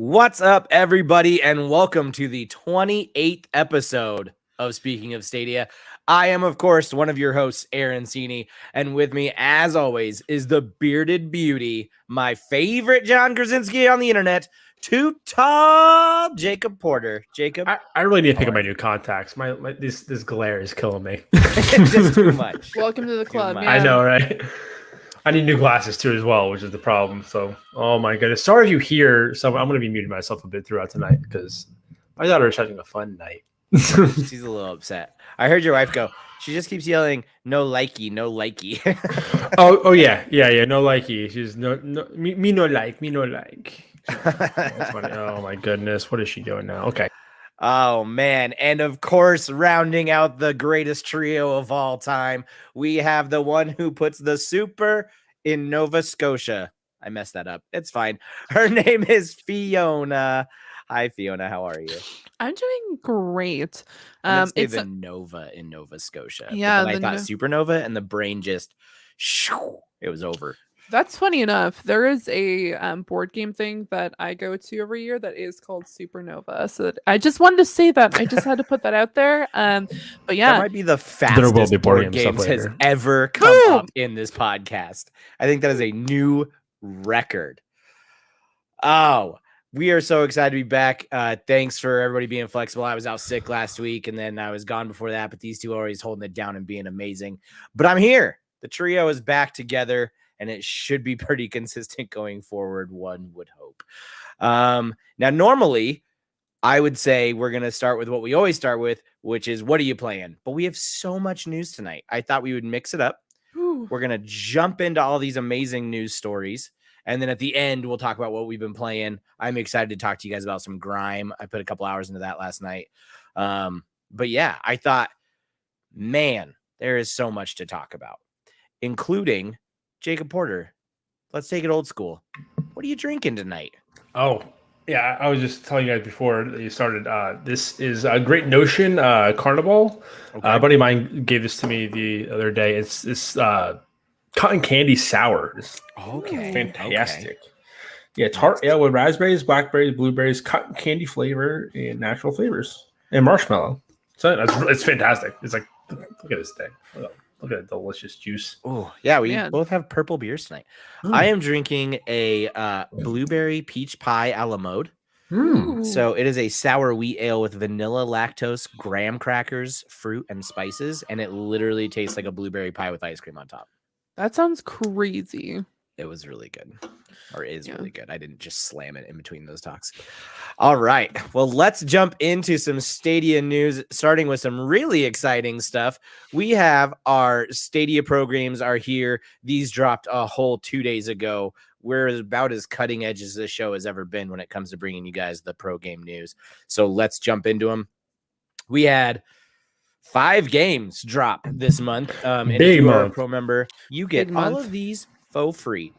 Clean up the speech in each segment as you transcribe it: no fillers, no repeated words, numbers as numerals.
What's up, everybody, and welcome to the 28th episode of Speaking of Stadia. I am, of course, one of your hosts, Aaron Cini, and with me, as always, is the bearded beauty, my favorite John Krasinski on the internet, too tall, Jacob Porter. Jacob, I really need to pick up my new contacts. This glare is killing me. It's just too much. Welcome to the club. much. Yeah. I know, right? I need new glasses too as well, which is the problem. So, oh my goodness. Sorry if you hear some. I'm going to be muting myself a bit throughout tonight because my daughter is having a fun night. She's a little upset. I heard your wife go. She just keeps yelling, "No likey, no likey." oh yeah. No likey. She's me no like. That's funny. Oh my goodness. What is she doing now? Okay. Oh, man. And of course, rounding out the greatest trio of all time, we have the one who puts the super in Nova Scotia. I messed that up. It's fine. Her name is Fiona. Hi, Fiona. How are you? I'm doing great. It's the Nova in Nova Scotia. Yeah. But then I thought supernova and the brain just, it was over. That's funny enough. There is a board game thing that I go to every year that is called Supernova. So I just wanted to say that. I just had to put that out there. But yeah, that might be the fastest board games has ever come up in this podcast. I think that is a new record. Oh, we are so excited to be back. Thanks for everybody being flexible. I was out sick last week, and then I was gone before that. But these two are always holding it down and being amazing. But I'm here. The trio is back together. And it should be pretty consistent going forward, one would hope. Now, normally, I would say we're going to start with what we always start with, which is, what are you playing? But we have so much news tonight. I thought we would mix it up. Ooh. We're going to jump into all these amazing news stories. And then at the end, we'll talk about what we've been playing. I'm excited to talk to you guys about some Grime. I put a couple hours into that last night. But yeah, I thought, man, there is so much to talk about, including Jacob Porter. Let's take it old school. What are you drinking tonight? Oh, yeah. I was just telling you guys before you started. This is a Great Notion Carnival. Okay. A buddy of mine gave this to me the other day. It's this cotton candy sour. It's fantastic. Okay. Yeah, tart. Yeah, with raspberries, blackberries, blueberries, cotton candy flavor, and natural flavors, and marshmallow. So it's fantastic. It's like, look at this thing. Look at that delicious juice. Oh, yeah. We both have purple beers tonight. I am drinking a blueberry peach pie a la mode. So it is a sour wheat ale with vanilla, lactose, graham crackers, fruit, and spices. And it literally tastes like a blueberry pie with ice cream on top. That sounds crazy. It was really good, or is really good. I didn't just slam it in between those talks. All right. Well, let's jump into some Stadia news, starting with some really exciting stuff. We have our Stadia programs are here. These dropped a whole 2 days ago. We're about as cutting edge as this show has ever been when it comes to bringing you guys the pro game news. So let's jump into them. We had 5 games drop this month. And if you are a pro member, you get all of these for free.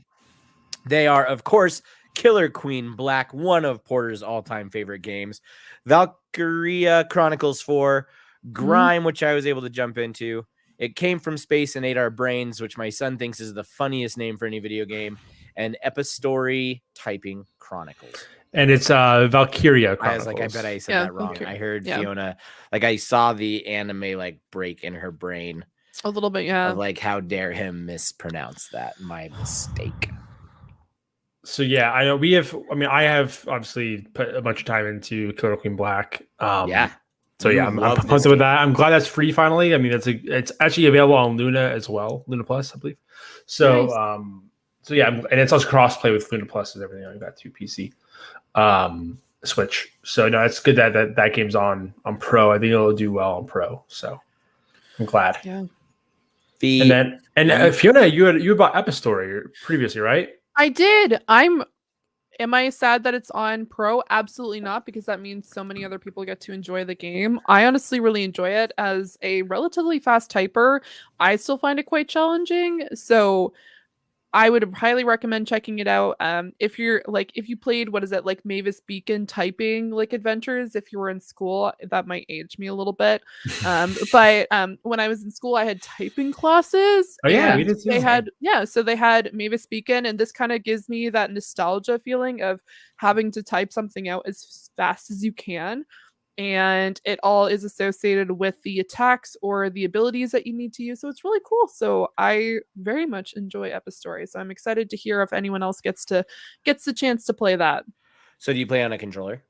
They are, of course, Killer Queen Black, one of Porter's all-time favorite games. Valkyria Chronicles 4, Grime, which I was able to jump into. It Came from Space and Ate Our Brains, which my son thinks is the funniest name for any video game. And Epistory Typing Chronicles. And it's Valkyria Chronicles. I was like, I bet I said that wrong. I heard Fiona, like I saw the anime like break in her brain. A little bit, yeah. Of, like, how dare him mispronounce that? My mistake. So yeah, I know we have. I mean, I have obviously put a bunch of time into Killer Queen Black. Yeah. So yeah, I'm pumped with that. I'm glad that's free finally. I mean, it's actually available on Luna as well, Luna Plus, I believe. So Nice. So yeah, and it's also crossplay with Luna Plus and everything like that too. PC, Switch. So no, it's good that game's on Pro. I think it'll do well on Pro. So I'm glad. Yeah. And Fiona, you bought Epistory previously, right? I did. Am I sad that it's on Pro? Absolutely not, because that means so many other people get to enjoy the game. I honestly really enjoy it. As a relatively fast typer, I still find it quite challenging. So I would highly recommend checking it out. If you're like, if you played, what is it, like Mavis Beacon typing like adventures, if you were in school, that might age me a little bit. But when I was in school, I had typing classes. Oh yeah, we And did too. they had, yeah, so they had Mavis Beacon, and this kind of gives me that nostalgia feeling of having to type something out as fast as you can. And it all is associated with the attacks or the abilities that you need to use. So it's really cool. So I very much enjoy Epistory. So I'm excited to hear if anyone else gets the chance to play that. So do you play on a controller?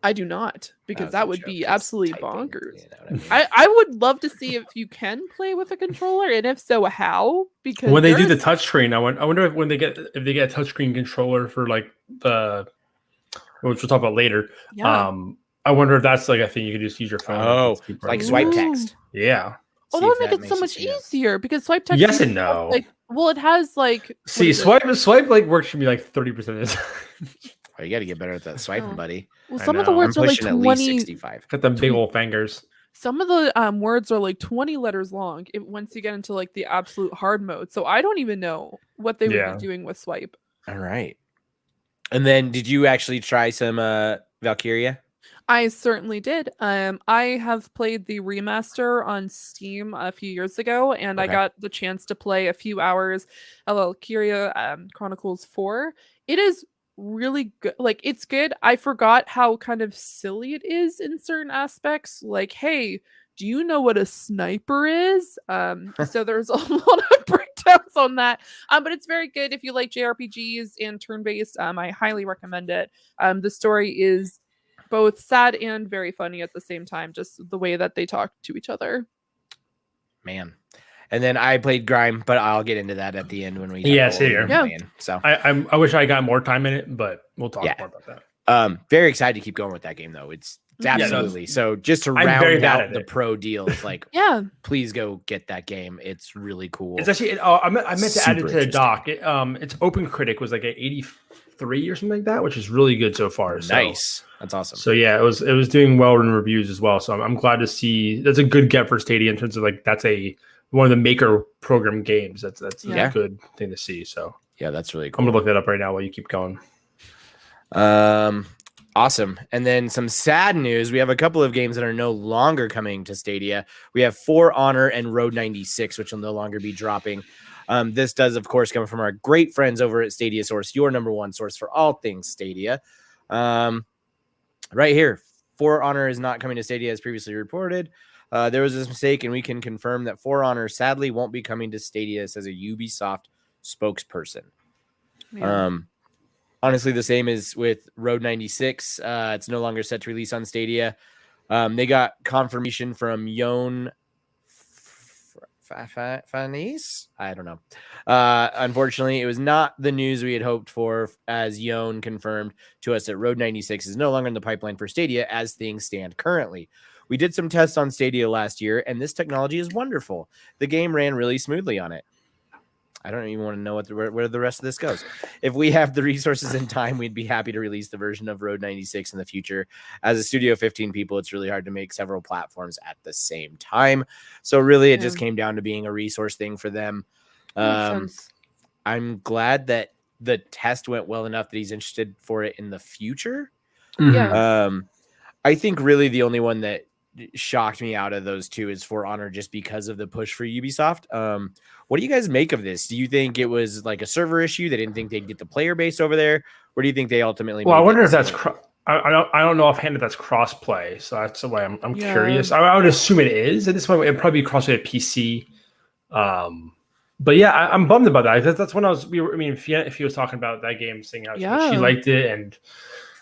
I do not, because that would be absolutely bonkers. You know what I mean? I would love to see if you can play with a controller, and if so, how. Because when they do the touchscreen, I wonder if they get a touchscreen controller for like the, which we'll talk about later. Yeah. I wonder if that's like a thing you could just use your phone. Oh, like swipe text. Yeah. Oh, that would make it so much easier, because swipe text. Yes and no. Like, well, it has like. See, swipe like works should be like 30% of this. Oh, you got to get better at that swiping, buddy. Well, some of the words are like 20. 65. Got them big old fingers. Some of the words are like 20 letters long once you get into like the absolute hard mode. So I don't even know what they would be doing with swipe. All right. And then did you actually try some Valkyria? I certainly did. I have played the remaster on Steam a few years ago, and I got the chance to play a few hours of Valkyria Chronicles 4. It is really good. Like, it's good. I forgot how kind of silly it is in certain aspects. Like, hey, do you know what a sniper is? So there's a lot of breakdowns on that. But it's very good if you like JRPGs and turn-based. I highly recommend it. The story is both sad and very funny at the same time, just the way that they talk to each other. Man. And then I played Grime, but I'll get into that at the end when we here. Yeah. So I wish I got more time in it, but we'll talk more about that. Very excited to keep going with that game though. It's absolutely so just to round out the pro deals, like please go get that game. It's really cool. It's actually I meant to add it to the doc. It's Open Critic was like an 83 or something like that, which is really good so far. Nice. That's awesome. So yeah, it was doing well in reviews as well. So I'm glad to see that's a good get for Stadia in terms of like that's one of the maker program games. That's a good thing to see. So yeah, that's really cool. I'm gonna look that up right now while you keep going. Awesome. And then some sad news. We have a couple of games that are no longer coming to Stadia. We have For Honor and Road 96, which will no longer be dropping. This does, of course, come from our great friends over at Stadia Source, your number one source for all things Stadia. Right here, For Honor is not coming to Stadia as previously reported. There was a mistake, and we can confirm that For Honor sadly won't be coming to Stadia, says a Ubisoft spokesperson. Yeah. Honestly, the same is with Road 96. It's no longer set to release on Stadia. They got confirmation from Yon Fanis. I don't know. Unfortunately, it was not the news we had hoped for, as Yon confirmed to us that Road 96 is no longer in the pipeline for Stadia as things stand currently. We did some tests on Stadia last year, and this technology is wonderful. The game ran really smoothly on it. I don't even want to know where the rest of this goes. If we have the resources and time, we'd be happy to release the version of Road 96 in the future. As a studio of 15 people, it's really hard to make several platforms at the same time. So really, it just came down to being a resource thing for them. I'm glad that the test went well enough that he's interested for it in the future. Yeah. I think really the only one that shocked me out of those two is For Honor, just because of the push for Ubisoft. What do you guys make of this? Do you think it was like a server issue? They didn't think they'd get the player base over there? Or do you think they ultimately? Well, I wonder if that's I don't know offhand if that's crossplay. So that's the way I'm curious. I would assume it is. At this point, it'd probably be crossplay at PC. But yeah, I'm bummed about that. That's when if he was talking about that game, saying how she liked it, and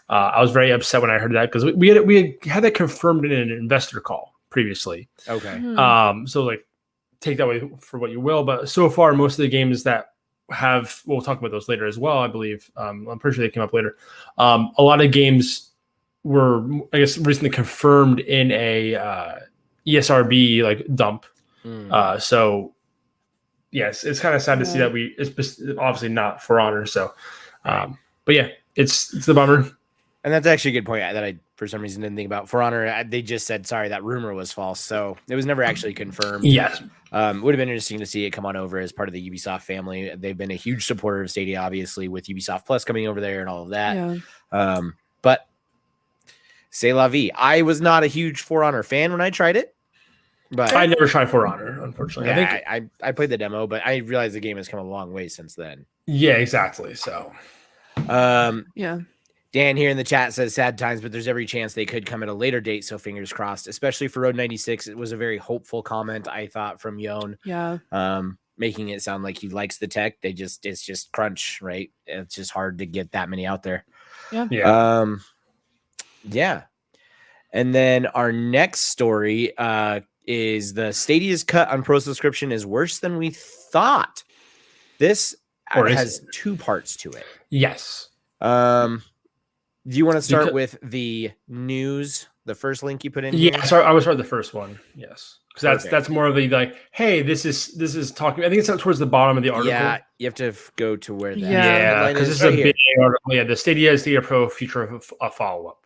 I was very upset when I heard that because we had that confirmed in an investor call previously. Okay. So like take that way for what you will, but so far most of the games that we'll talk about those later as well, I believe. I'm pretty sure they came up later. A lot of games were, I guess, recently confirmed in a ESRB like dump. So yes, it's kind of sad to see that it's obviously not For Honor. So, but yeah, it's the bummer. And that's actually a good point that I, for some reason, didn't think about. For Honor, they just said, sorry, that rumor was false. So it was never actually confirmed. Yes. Would have been interesting to see it come on over as part of the Ubisoft family. They've been a huge supporter of Stadia, obviously, with Ubisoft Plus coming over there and all of that. Yeah. But c'est la vie. I was not a huge For Honor fan when I tried it. But I never tried For Honor, unfortunately. Yeah, I played the demo, but I realized the game has come a long way since then. Yeah, exactly. So, yeah. Dan here in the chat says sad times, but there's every chance they could come at a later date. So fingers crossed, especially for Road 96. It was a very hopeful comment, I thought, from Yon. Yeah. Making it sound like he likes the tech. It's just crunch, right? It's just hard to get that many out there. Yeah. yeah. Yeah. And then our next story is the Stadia's cut on Pro subscription is worse than we thought. This has two parts to it. Yes. Do you want to start with the news, the first link you put in? Yeah, sorry, I was start the first one. Yes, because that's more of a like, hey, this is talking. I think it's towards the bottom of the article. Yeah, you have to go to where that. Yeah, because this is a big article. Yeah, the Stadia Pro future of a follow up.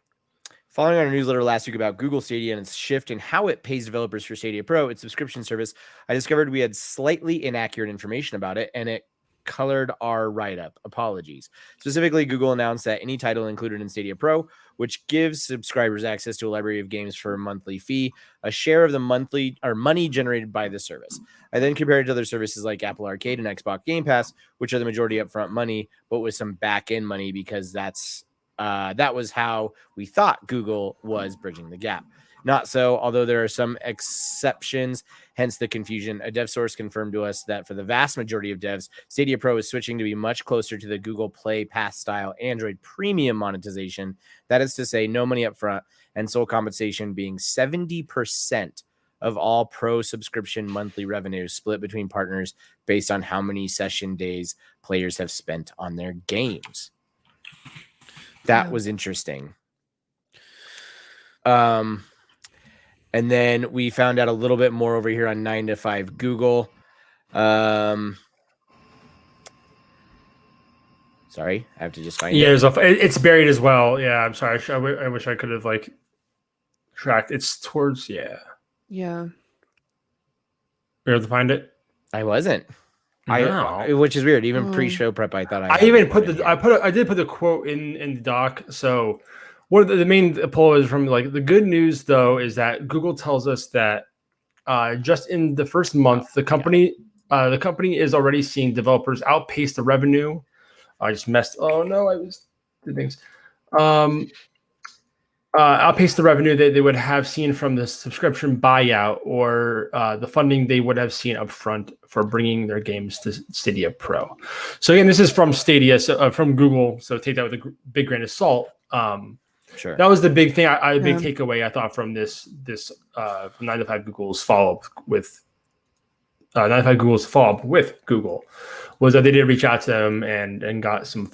Following our newsletter last week about Google Stadia and its shift in how it pays developers for Stadia Pro, its subscription service, I discovered we had slightly inaccurate information about it, and it colored our write-up. Apologies. Specifically, Google announced that any title included in Stadia Pro, which gives subscribers access to a library of games for a monthly fee, a share of the monthly or money generated by the service. I then compared it to other services like Apple Arcade and Xbox Game Pass, which are the majority upfront money, but with some back-end money because that was how we thought Google was bridging the gap. Not so, although there are some exceptions, hence the confusion. A dev source confirmed to us that for the vast majority of devs, Stadia Pro is switching to be much closer to the Google Play Pass style Android premium monetization. That is to say, no money up front and sole compensation being 70% of all Pro subscription monthly revenue split between partners based on how many session days players have spent on their games. That was interesting. And then we found out a little bit more over here on 9 to 5 Google. Sorry, I have to just find it. Yeah, it's buried as well. Yeah, I'm sorry. I wish I could have tracked. It's towards Yeah. Were you able to find it? I wasn't. No. Which is weird. Even pre-show prep, I thought I did put the quote in the doc. So one of the main pull is from the good news though is that Google tells us that just in the first month the company is already seeing developers outpace the revenue. I just messed. Oh no, I was did things. Outpace the revenue that they would have seen from the subscription buyout or the funding they would have seen upfront for bringing their games to Stadia Pro. So again, this is from Stadia, from Google. So take that with a big grain of salt. Sure. That was the big thing. Big takeaway I thought from this from 9 to 5 Google's follow up with 9 to 5 Google's follow up with Google was that they did reach out to them and got some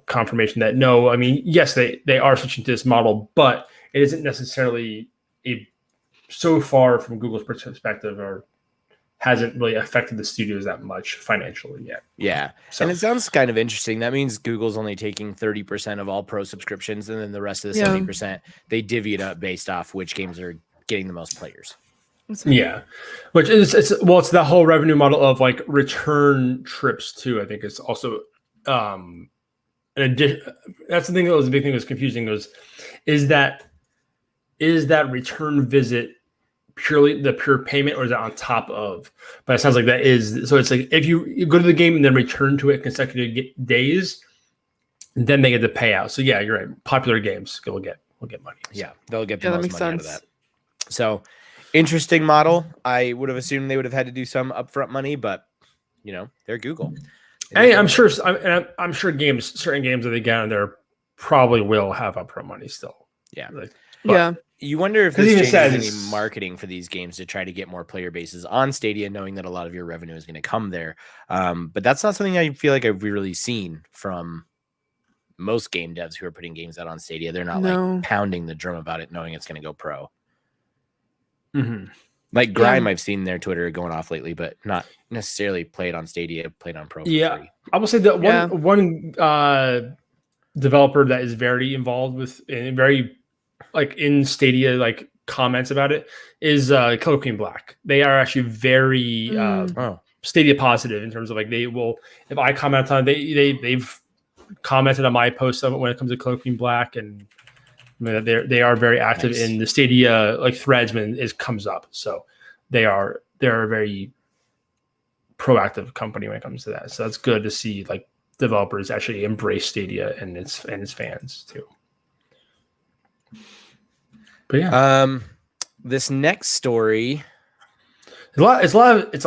confirmation that no, I mean, yes, they are switching to this model, but it isn't necessarily so far from Google's perspective or hasn't really affected the studios that much financially yet. Yeah. So. And it sounds kind of interesting. That means Google's only taking 30% of all Pro subscriptions, and then the rest of the 70%, they divvy it up based off which games are getting the most players. Yeah, which is it's the whole revenue model of return trips too. I think it's also an addition. That's the thing that was the big thing that was confusing is that return visit purely the pure payment or is that on top of? But it sounds like that is so. It's like if you go to the game and then return to it consecutive days, then they get the payout. So yeah, you're right. Popular games will get money. So. Yeah, they'll get the most money out of that. So. Interesting model. I would have assumed they would have had to do some upfront money, but they're Google. I'm sure certain games that they get on there probably will have upfront money still. Yeah. Yeah. You wonder if this changes any marketing for these games to try to get more player bases on Stadia, knowing that a lot of your revenue is going to come there. But that's not something I feel like I've really seen from most game devs who are putting games out on Stadia. They're not pounding the drum about it, knowing it's going to go pro. Mm-hmm. Like Grime, I've seen their Twitter going off lately, but not necessarily played on Stadia, played on Pro. Yeah, I will say that one developer that is very involved with and very like in Stadia, like comments about it is Killer Queen Black. They are actually very Stadia positive in terms of like they will, if I comment on they've commented on my post of it when it comes to Killer Queen Black, and they are very active in the Stadia like threads when it comes up. So they're a very proactive company when it comes to that. So that's good to see like developers actually embrace Stadia and its fans too. But yeah, this next story, it's a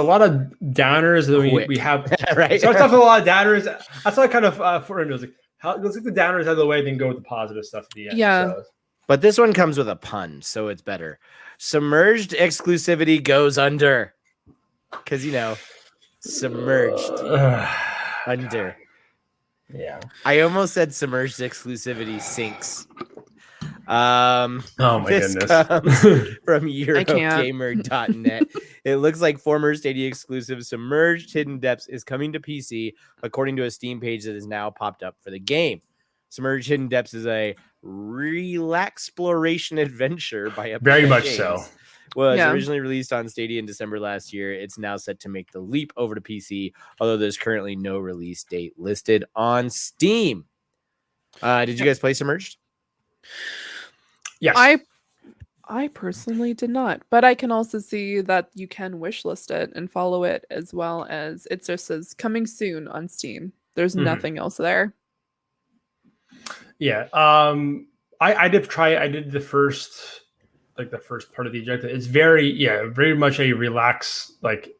lot of downers that we have. Right? So it's off with a lot of downers. That's why I kind of for him was like, let's get the downers out of the way, then go with the positive stuff at the end. Yeah. So. But this one comes with a pun, so it's better. Submerged exclusivity goes under, because submerged under. Yeah. I almost said submerged exclusivity sinks. Oh my goodness. Comes from Eurogamer.net. It looks like former Stadia exclusive Submerged Hidden Depths is coming to PC, according to a Steam page that is now popped up for the game. Submerged Hidden Depths is a relaxploration adventure by Epic very much Games. so. Was originally released on Stadia in December last year. It's now set to make the leap over to PC, although there's currently no release date listed on Steam. Did you guys play Submerged? Yes. I personally did not, but I can also see that you can wishlist it and follow it, as well as it just says coming soon on Steam. There's nothing else there. Yeah. I did try. I did the first part of the objective. It's very much a relax, like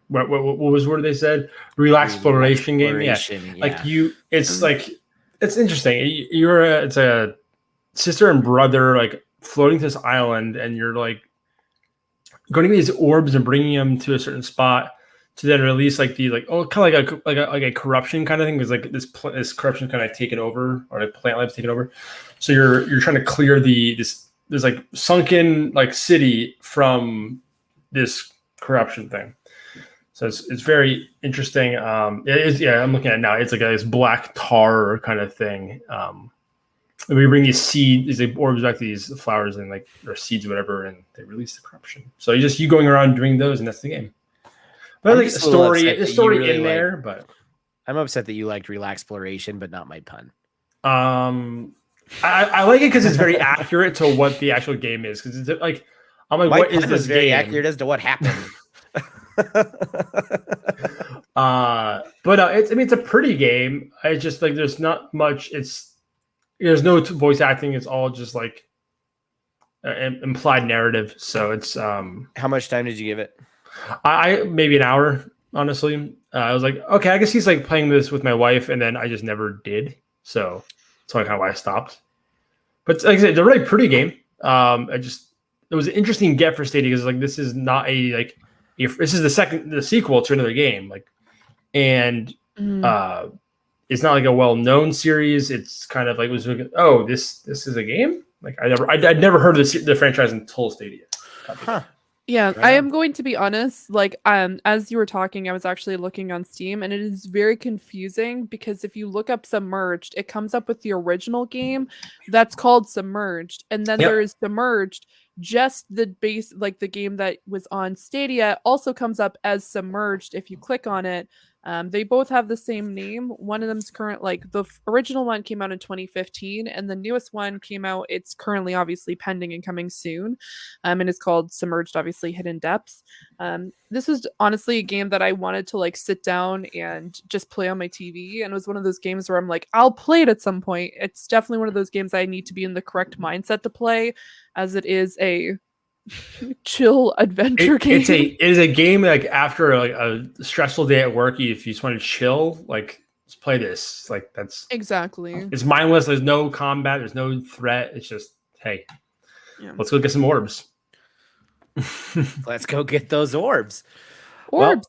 what was the word they said? Relaxploration game. Yeah. Like it's like, it's interesting. It's a sister and brother, like floating to this island, and you're like going to these orbs and bringing them to a certain spot to then release like the kind of like a corruption kind of thing, because like this corruption kind of taken over, or like plant life taken over. So you're trying to clear this like sunken like city from this corruption thing. So it's very interesting. It is, I'm looking at it now. It's like this black tar kind of thing. And we bring these orbs back to these flowers and like or seeds or whatever, and they release the corruption. So you going around doing those, and that's the game. But like the story really in there, but I'm upset that you liked relaxploration, but not my pun. I like it because it's very accurate to what the actual game is. Because it's like, I'm like, what is this very game? accurate as to what happened. But it's a pretty game. It's just like there's not much. There's no voice acting. It's all just like implied narrative. So it's How much time did you give it? I maybe an hour, honestly. I was like, okay, I guess he's like playing this with my wife, and then I just never did. So that's like how I stopped. But like I said, it's a really pretty game. It was an interesting get for Stadia, because like this is not this is the sequel to another game, like, and it's not like a well-known series. It's kind of like this is a game. Like I'd never heard of the franchise until Stadia. Yeah, right. I am going to be honest. Like, as you were talking, I was actually looking on Steam, and it is very confusing because if you look up Submerged, it comes up with the original game that's called Submerged, and then there is Submerged. Just the base, like the game that was on Stadia, also comes up as Submerged if you click on it. They both have the same name. One of them's current, like the original one came out in 2015, and the newest one came out. It's currently obviously pending and coming soon, and it's called Submerged, obviously Hidden Depths. This was honestly a game that I wanted to like sit down and just play on my TV, and it was one of those games where I'm like, I'll play it at some point. It's definitely one of those games I need to be in the correct mindset to play, as it is a chill adventure game. It is a game like after like a stressful day at work, if you just want to chill, like let's play this. Like that's exactly. It's mindless. There's no combat. There's no threat. It's just let's go get some orbs. Let's go get those orbs. Well,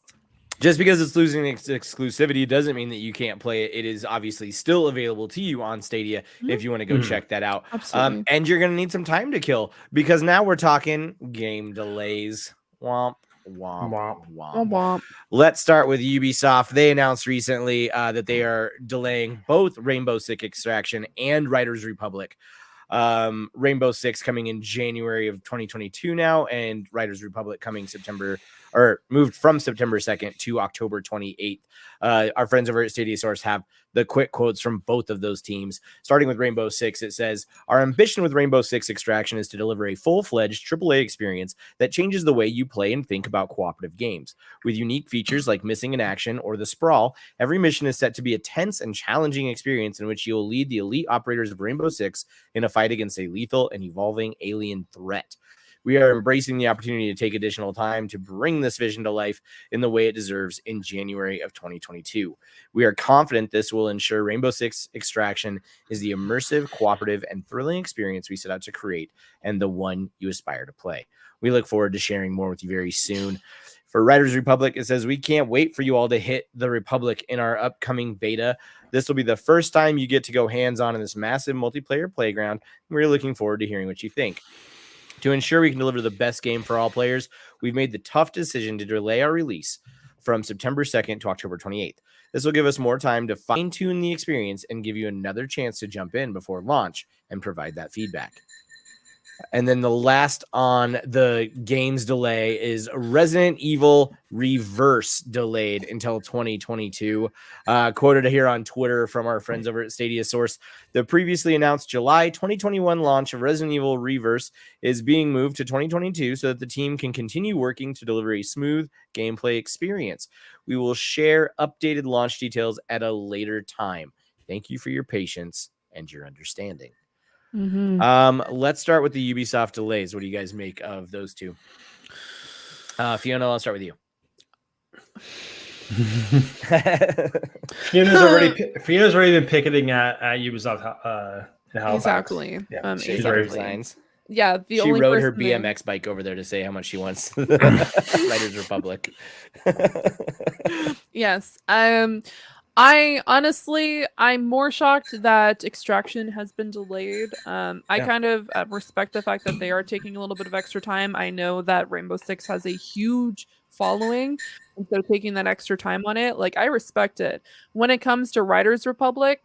just because it's losing its exclusivity doesn't mean that you can't play it. It is obviously still available to you on Stadia if you want to go check that out. Absolutely. And you're going to need some time to kill, because now we're talking game delays. Womp. Womp, Womp. womp. Womp. Let's start with Ubisoft. They announced recently that they are delaying both Rainbow Six Extraction and Riders Republic. Rainbow Six coming in January of 2022 now, and Riders Republic coming moved from September 2nd to October 28th. Our friends over at Stadia Source have the quick quotes from both of those teams. Starting with Rainbow Six, it says, "Our ambition with Rainbow Six Extraction is to deliver a full-fledged AAA experience that changes the way you play and think about cooperative games. With unique features like missing in action or the sprawl, every mission is set to be a tense and challenging experience in which you will lead the elite operators of Rainbow Six in a fight against a lethal and evolving alien threat. We are embracing the opportunity to take additional time to bring this vision to life in the way it deserves in January of 2022. We are confident this will ensure Rainbow Six Extraction is the immersive, cooperative, and thrilling experience we set out to create and the one you aspire to play. We look forward to sharing more with you very soon." For Riders Republic, it says, "We can't wait for you all to hit the Republic in our upcoming beta. This will be the first time you get to go hands-on in this massive multiplayer playground. We're looking forward to hearing what you think. To ensure we can deliver the best game for all players, we've made the tough decision to delay our release from September 2nd to October 28th. This will give us more time to fine-tune the experience and give you another chance to jump in before launch and provide that feedback." And then the last on the game's delay is Resident Evil Reverse, delayed until 2022. Quoted here on Twitter from our friends over at Stadia Source, "The previously announced July 2021 launch of Resident Evil Reverse is being moved to 2022 so that the team can continue working to deliver a smooth gameplay experience. We will share updated launch details at a later time. Thank you for your patience and your understanding." Let's start with the Ubisoft delays. What do you guys make of those two? Fiona, I'll start with you. Fiona's already been picketing at Ubisoft in Halifax. Exactly. Yeah, Exactly. Designs. Yeah, She only rode her person BMX bike over there to say how much she wants the Riders Republic. Yes. I'm more shocked that Extraction has been delayed. I kind of respect the fact that they are taking a little bit of extra time. I know that Rainbow Six has a huge following, and so taking that extra time on it, like, I respect it. When it comes to Riders Republic,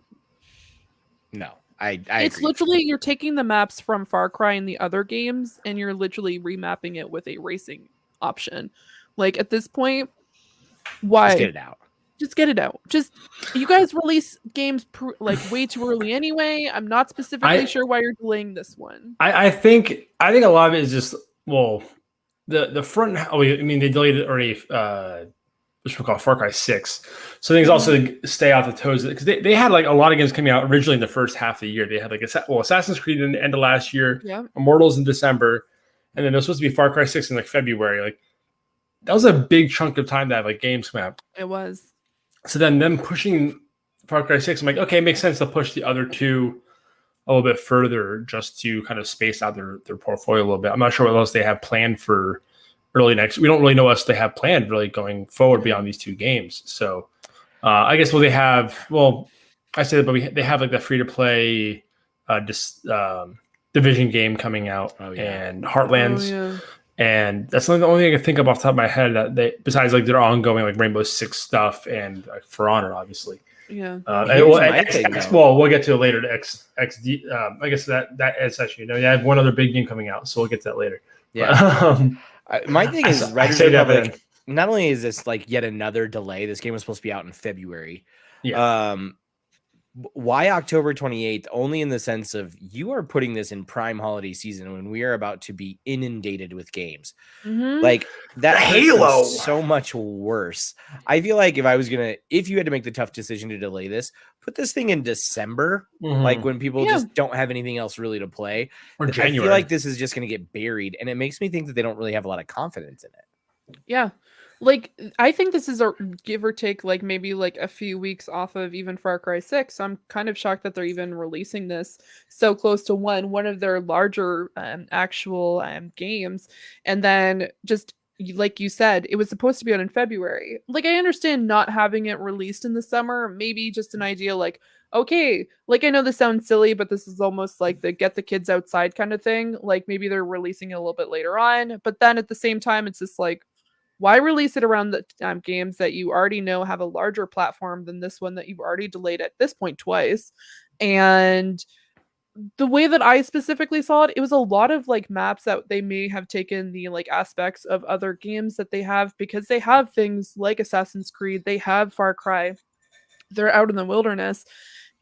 No, I it's agree. literally you're taking the maps from Far Cry and the other games, and you're literally remapping it with a racing option. Like, at this point, why? Just get it out. Just get it out. Just, you guys release games like way too early anyway. I'm not specifically sure why you're delaying this one. I think a lot of it is just, well, the front. Oh, I mean, they delayed it already. Which we call Far Cry 6. So things also to stay off the toes, because they had like a lot of games coming out originally in the first half of the year. They had like Assassin's Creed in the end of last year, Immortals in December, and then it was supposed to be Far Cry 6 in like February. Like, that was a big chunk of time to have like games come out. It was. So then them pushing Far Cry 6, I'm like, okay, it makes sense to push the other two a little bit further just to kind of space out their portfolio a little bit. I'm not sure what else they have planned for early next. We don't really know what else they have planned really going forward beyond these two games. So I guess they have they have like the free-to-play Division game coming out and Heartlands. And that's the only thing I can think of off the top of my head that they, besides like their ongoing like Rainbow Six stuff and like For Honor, obviously. Yeah. We'll get to it later. XD. I guess that is actually, they have one other big game coming out, so we'll get to that later. Yeah. My thing is, Riders Republic, not only is this like yet another delay, this game was supposed to be out in February. Yeah. Why October 28th? Only in the sense of you are putting this in prime holiday season when we are about to be inundated with games. Like that Halo so much worse. I feel like if you had to make the tough decision to delay this, put this thing in December, like when people just don't have anything else really to play. Or January. I feel like this is just going to get buried, and it makes me think that they don't really have a lot of confidence in it. Yeah. Like, I think this is a give or take, like maybe like a few weeks off of even Far Cry 6. I'm kind of shocked that they're even releasing this so close to one of their larger actual games. And then just like you said, it was supposed to be out in February. Like, I understand not having it released in the summer, maybe just an idea like, okay, like, I know this sounds silly, but this is almost like the get the kids outside kind of thing. Like, maybe they're releasing it a little bit later on, but then at the same time, it's just like, Why release it around the games that you already know have a larger platform than this one that you've already delayed at this point twice? And the way that I specifically saw it, it was a lot of like maps that they may have taken the like aspects of other games that they have, because they have things like Assassin's Creed, they have Far Cry, they're out in the wilderness.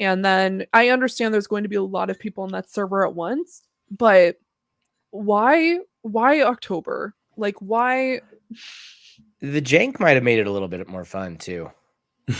And then I understand there's going to be a lot of people on that server at once, but why October? Like, why? The jank might have made it a little bit more fun too.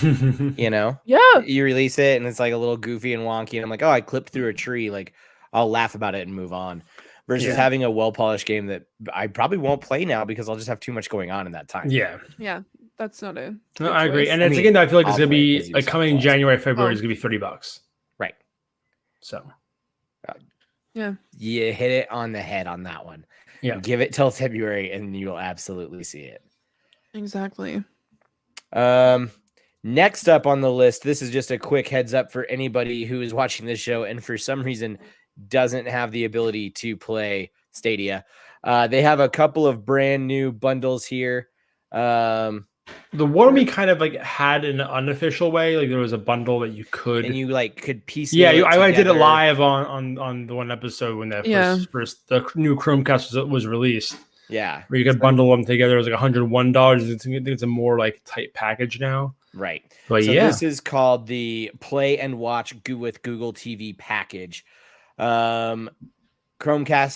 You know? Yeah. You release it and it's like a little goofy and wonky, and I'm like, oh, I clipped through a tree. Like, I'll laugh about it and move on. Versus having a well-polished game that I probably won't play now because I'll just have too much going on in that time. Yeah, that's not a. No, I agree, and it's a game that I feel like it's gonna be like coming January, February is gonna be $30, right? So, yeah, you hit it on the head on that one. Yeah, give it till February, and you'll absolutely see it. Exactly. Next up on the list, this is just a quick heads up for anybody who is watching this show and for some reason doesn't have the ability to play Stadia. They have a couple of brand new bundles here. The one we kind of like had in an unofficial way, like there was a bundle that you could, and you like could piece. Yeah, I did it live on the one episode when that first the new Chromecast was released. Yeah, where you could bundle them together. It was like $101. I think it's a more like tight package now. Right. But so this is called the Play and Watch with Google TV package. Chromecast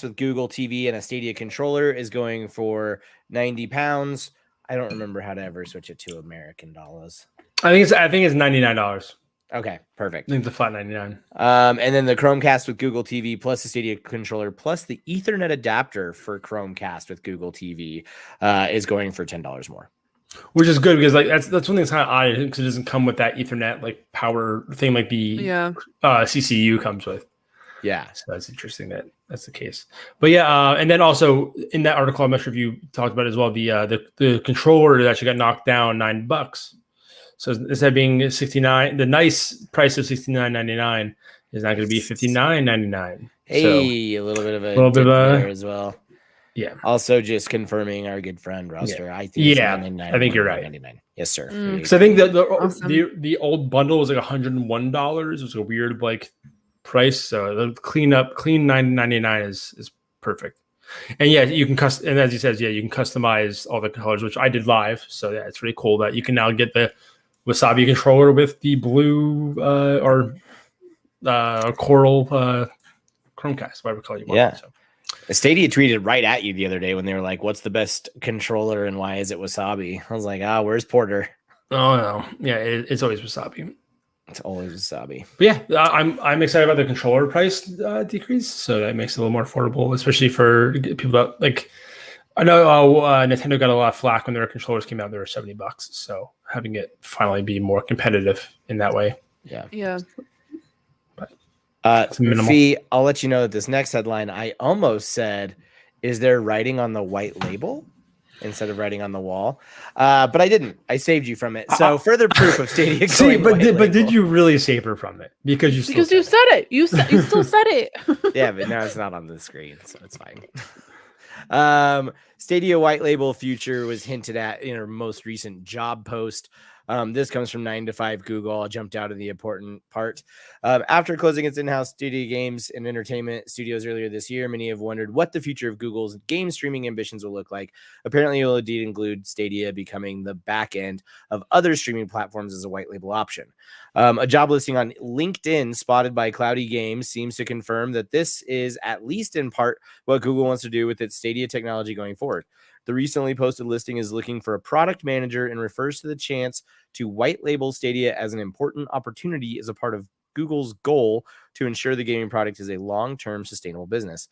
with Google TV and a Stadia controller is going for £90. I don't remember how to ever switch it to American dollars. I think it's $99. Okay, perfect. I think it's a flat 99. And then the Chromecast with Google TV plus the Stadia controller plus the Ethernet adapter for Chromecast with Google TV is going for $10 more. Which is good because like that's one thing that's kind of odd because it doesn't come with that Ethernet like power thing like the CCU comes with. Yeah, so that's interesting that that's the case. But yeah, and then also in that article, I'm not sure if you talked about it as well. The controller that actually got knocked down $9. So instead of being $69, the nice price of $69.99 is not going to be $59.99. Hey, so, a little bit of a dip there as well. Yeah. Also, just confirming our good friend Ruster. Yeah. I think I think you're right. Yes, sir. Because I think that the old bundle was like $101. It was a weird like price. So the clean $9.99 is perfect. And yeah, you can and as he says, you can customize all the colors, which I did live. So yeah, it's really cool that you can now get the Wasabi controller with the blue or coral Chromecast, whatever color you want. Yeah. So. Stadia tweeted right at you the other day when they were like, "What's the best controller and why is it Wasabi?" I was like, where's Porter?" Oh no, yeah, it's always Wasabi. It's always Wasabi. But yeah, I'm excited about the controller price decrease, so that makes it a little more affordable, especially for people that like. I know Nintendo got a lot of flack when their controllers came out. They were $70, so having it finally be more competitive in that way. Yeah. Fee, I'll let you know that this next headline, I almost said, is there writing on the white label instead of writing on the wall? But I didn't. I saved you from it. So further proof of Stadia. But did you really save her from it? Because you said it. You still said it. Yeah, but now it's not on the screen, so it's fine. Stadia white label future was hinted at in our most recent job post. This comes from 9 to 5 Google. I jumped out of the important part. After closing its in-house studio games and entertainment studios earlier this year, many have wondered what the future of Google's game streaming ambitions will look like. Apparently, it will indeed include Stadia becoming the back end of other streaming platforms as a white label option. A job listing on LinkedIn spotted by Cloudy Games seems to confirm that this is at least in part what Google wants to do with its Stadia technology going forward. The recently posted listing is looking for a product manager and refers to the chance to white label Stadia as an important opportunity as a part of Google's goal to ensure the gaming product is a long-term sustainable business.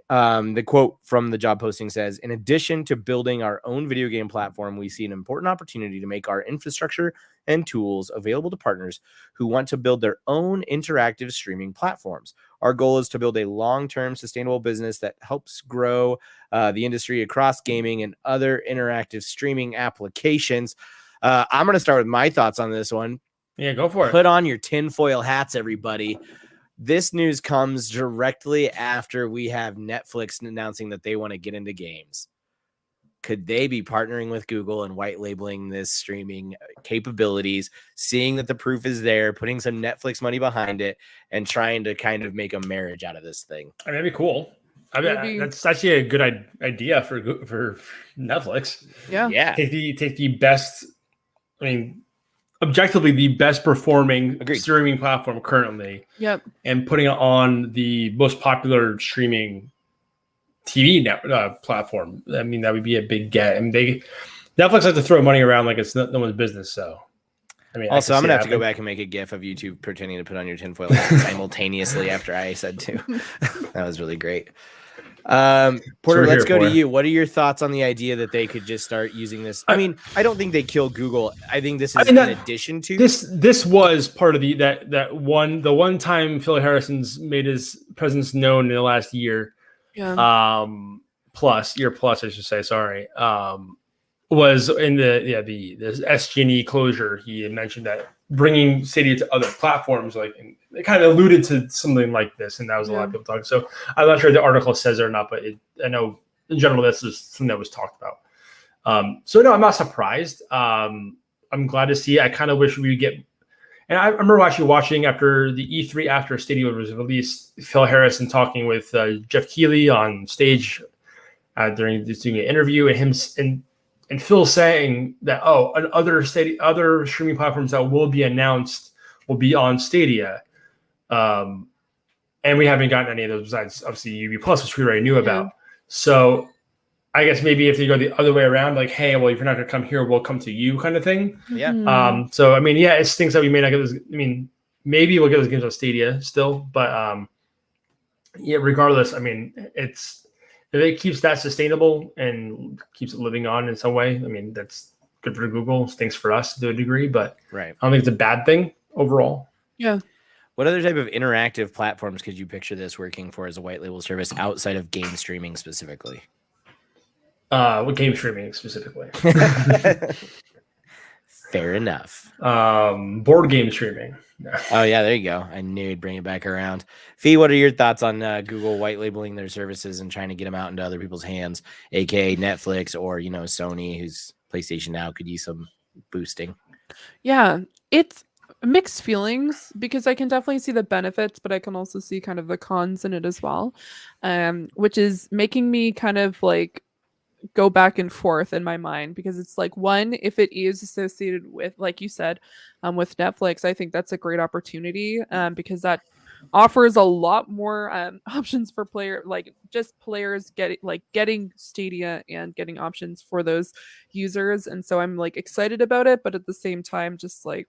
The quote from the job posting says, "In addition to building our own video game platform, we see an important opportunity to make our infrastructure and tools available to partners who want to build their own interactive streaming platforms. Our goal is to build a long-term sustainable business that helps grow the industry across gaming and other interactive streaming applications." I'm going to start with my thoughts on this one. Yeah, go for it. Put on your tinfoil hats, everybody. This news comes directly after we have Netflix announcing that they want to get into games. could they be partnering with Google and white labeling this streaming capabilities, seeing that the proof is there, putting some Netflix money behind it, and trying to kind of make a marriage out of this thing? I mean, that'd be cool. I mean, that's actually a good idea for Netflix. Yeah. Take the best. I mean, objectively the best performing streaming platform currently. Yep. And putting it on the most popular streaming TV platform. I mean, that would be a big get. I mean, Netflix has to throw money around like it's no one's business. So, I mean, also, I'm gonna have to go back and make a GIF of you two pretending to put on your tinfoil hat simultaneously after I said to. That was really great. Porter, let's go to you. What are your thoughts on the idea that they could just start using this? I mean, I don't think they kill Google. I think this is in addition to this was part of the one time Phil Harrison's made his presence known in the last year. Yeah. Year plus, I should say. Sorry. Was in the SG&E closure. He had mentioned that bringing Stadia to other platforms, like, and it kind of alluded to something like this, and that was a lot of people talking. So I'm not sure if the article says it or not, but I know in general this is something that was talked about. So no, I'm not surprised. I'm glad to see it. I kind of wish we would get. And I remember actually watching after the E3 after Stadia was released, Phil Harrison talking with Jeff Keighley on stage during doing an interview, and him and Phil saying that other streaming platforms that will be announced will be on Stadia, and we haven't gotten any of those besides obviously UB Plus, which we already knew about. So I guess maybe if you go the other way around, like, hey, well, if you're not going to come here, we'll come to you, kind of thing. Yeah. So I mean, yeah, it's things that we may not get. I mean, maybe we'll get those games on Stadia still, but yeah. Regardless, I mean, if it keeps that sustainable and keeps it living on in some way, I mean, that's good for Google. Stinks for us to a degree, but I don't think it's a bad thing overall. Yeah. What other type of interactive platforms could you picture this working for as a white label service outside of game streaming specifically? What game streaming specifically? Fair enough. Board game streaming. Oh yeah, there you go. I knew you'd bring it back around. Fee, what are your thoughts on Google white labeling their services and trying to get them out into other people's hands, aka Netflix or Sony, whose PlayStation Now could use some boosting? Yeah, it's mixed feelings because I can definitely see the benefits, but I can also see kind of the cons in it as well, which is making me kind of like go back and forth in my mind, because it's like, one, if it is associated with, like you said, with Netflix, I think that's a great opportunity, because that offers a lot more options for players getting Stadia and getting options for those users. And so I'm like excited about it, but at the same time, just like,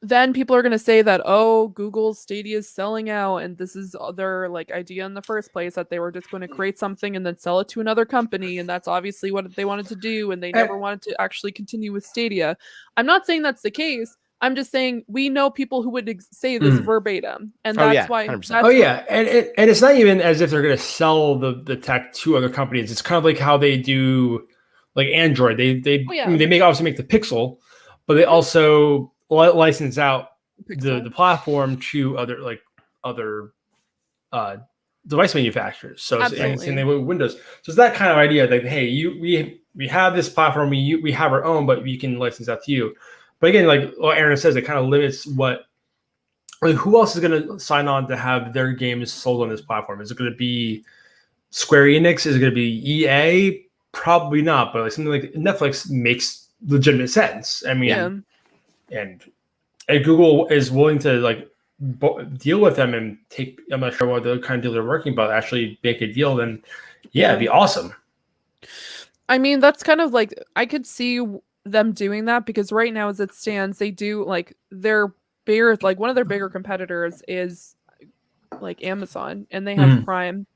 then people are going to say that, oh, Google Stadia is selling out, and this is their like idea in the first place, that they were just going to create something and then sell it to another company, and that's obviously what they wanted to do, and they never wanted to actually continue with Stadia. I'm not saying that's the case. I'm just saying we know people who would say this verbatim, and that's why. 100%. And it's not even as if they're going to sell the tech to other companies. It's kind of like how they do, like Android. They obviously make the Pixel, but they also license out the platform to other device manufacturers. So and they with Windows. So it's that kind of idea, like, hey, we have this platform, we have our own, but we can license out to you. But again, like what Aaron says, it kind of limits who else is going to sign on to have their games sold on this platform? Is it going to be Square Enix? Is it going to be EA? Probably not. But like something like Netflix makes legitimate sense. I mean, and Google is willing to like deal with them and take. I'm not sure what the kind of deal they're working about. Actually, make a deal. Then, it'd be awesome. I mean, that's kind of like, I could see them doing that, because right now, as it stands, they do like their bigger, like one of their bigger competitors is like Amazon, and they have Prime.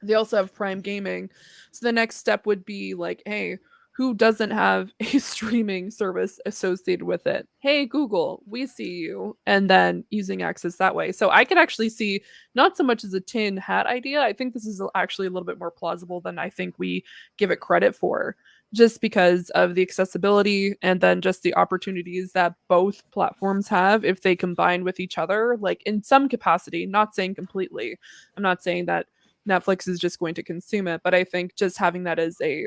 They also have Prime Gaming. So the next step would be like, hey, who doesn't have a streaming service associated with it? Hey, Google, we see you. And then using access that way. So I could actually see, not so much as a tin hat idea. I think this is actually a little bit more plausible than I think we give it credit for, just because of the accessibility and then just the opportunities that both platforms have if they combine with each other, like in some capacity, not saying completely. I'm not saying that Netflix is just going to consume it. But I think just having that as a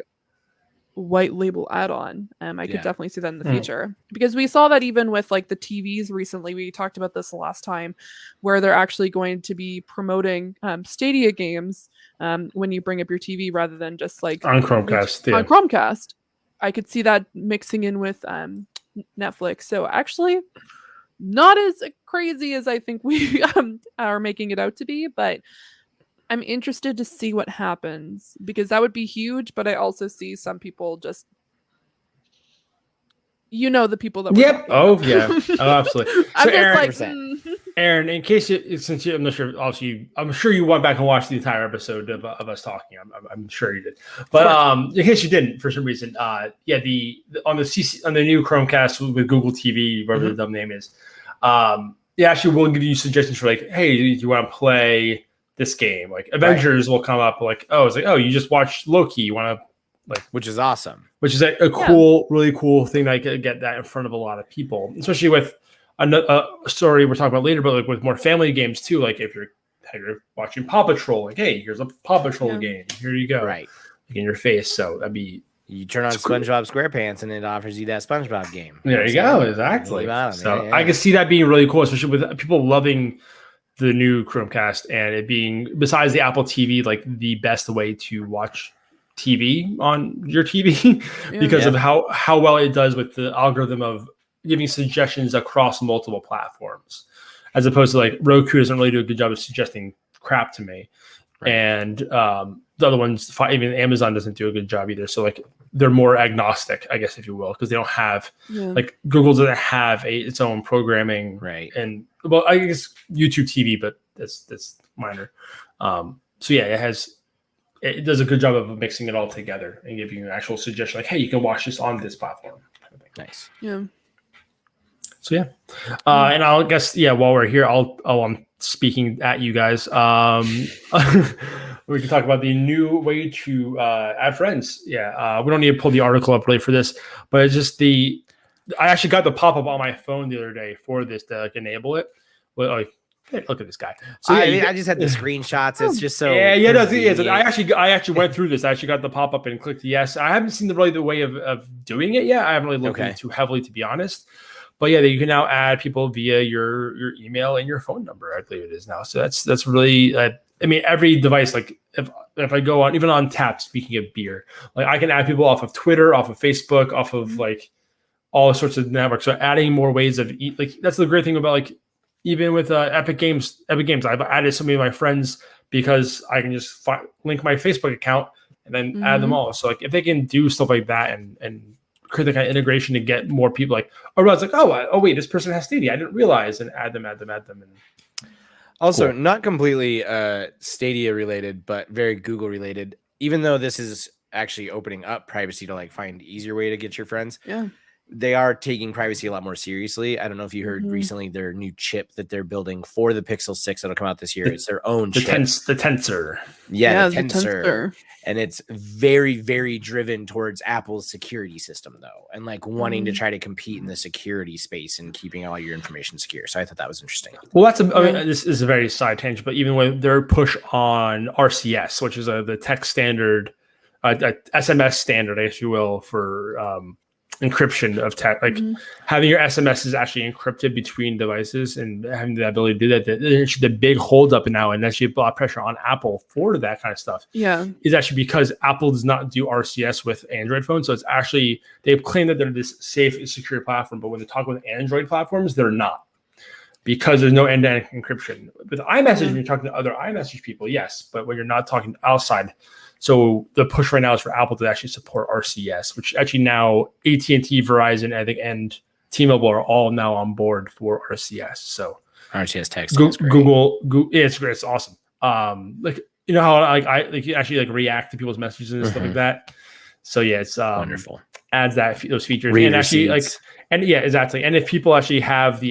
white label add-on, I could definitely see that in the future, because we saw that even with like the TVs recently. We talked about this the last time, where they're actually going to be promoting Stadia games when you bring up your TV rather than just like on Chromecast. On Chromecast, I could see that mixing in with Netflix. So actually, not as crazy as I think we are making it out to be, but I'm interested to see what happens, because that would be huge. But I also see some people just, the people that. Yep. Oh yeah. Oh, absolutely. I'm So just Aaron, Aaron, in case I'm not sure, obviously, I'm sure you went back and watched the entire episode of us talking. I'm sure you did. But in case you didn't, for some reason, on the new Chromecast with Google TV, whatever the dumb name is, actually will give you suggestions for like, hey, do you want to play this game? Like Avengers will come up like, it's like, you just watched Loki, you want to like, which is awesome. Which is a cool, really cool thing that I could get that in front of a lot of people, especially with a story we're talking about later, but like with more family games too. Like if you're watching Paw Patrol, like, hey, here's a Paw Patrol game. Here you go. Right. Like in your face. So that'd be, you turn on SpongeBob SquarePants and it offers you that SpongeBob game. There you go. Exactly. So I can see that being really cool, especially with people loving the new Chromecast and it being, besides the Apple TV, like the best way to watch TV on your TV because of how well it does with the algorithm of giving suggestions across multiple platforms, as opposed to like Roku doesn't really do a good job of suggesting crap to me. Right. And the other ones, even Amazon doesn't do a good job either. So like they're more agnostic, I guess, if you will, because they don't have like Google doesn't have its own programming. Right. And well, I guess YouTube TV, but that's minor. So yeah, it does a good job of mixing it all together and giving you an actual suggestion, like, hey, you can watch this on this platform. Nice. Yeah. So yeah, and I'll guess while we're here, I'm speaking at you guys. We can talk about the new way to add friends. Yeah, we don't need to pull the article up really for this, but it's just I actually got the pop up on my phone the other day for this to like, enable it. Well, hey, look at this guy. So I just had the screenshots. It's just so I actually went through this. I actually got the pop up and clicked yes. I haven't seen the way of doing it yet. I haven't really looked into it too heavily, to be honest. But yeah, you can now add people via your email and your phone number. I believe it is now. So that's really. I mean, every device. Like if I go on, even on tap. Speaking of beer, like I can add people off of Twitter, off of Facebook, off of like all sorts of networks. So adding more ways of like that's the great thing about like. Even with Epic Games, I've added so many of my friends because I can just link my Facebook account and then add them all. So like if they can do stuff like that and create the kind of integration to get more people like, it's like, oh wait, this person has Stadia. I didn't realize, and add them. And also not completely Stadia related, but very Google related. Even though this is actually opening up privacy to like find easier way to get your friends. Yeah. They are taking privacy a lot more seriously. I don't know if you heard recently their new chip that they're building for the Pixel 6 that'll come out this year. It's their own chip. The Tensor. Yeah, the Tensor. And it's very, very driven towards Apple's security system, though, and like wanting to try to compete in the security space and keeping all your information secure. So I thought that was interesting. Well, this is a very side tangent, but even with their push on RCS, which is the tech standard, SMS standard, if you will, for encryption of tech, like having your SMS actually encrypted between devices and having the ability to do that. The big holdup now, and actually a lot of pressure on Apple for that kind of stuff. Yeah, is actually because Apple does not do RCS with Android phones. So it's actually they claim that they're this safe and secure platform, but when they talk with Android platforms, they're not because there's no end-to-end encryption. With iMessage, when you're talking to other iMessage people, yes, but when you're not talking outside. So the push right now is for Apple to actually support RCS, which actually now AT&T, Verizon, I think, and T-Mobile are all now on board for RCS. So RCS text, Google, it's great, it's awesome. Like you know how like you actually like react to people's messages and stuff like that. So yeah, it's wonderful. Adds those features and actually exactly. And if people actually have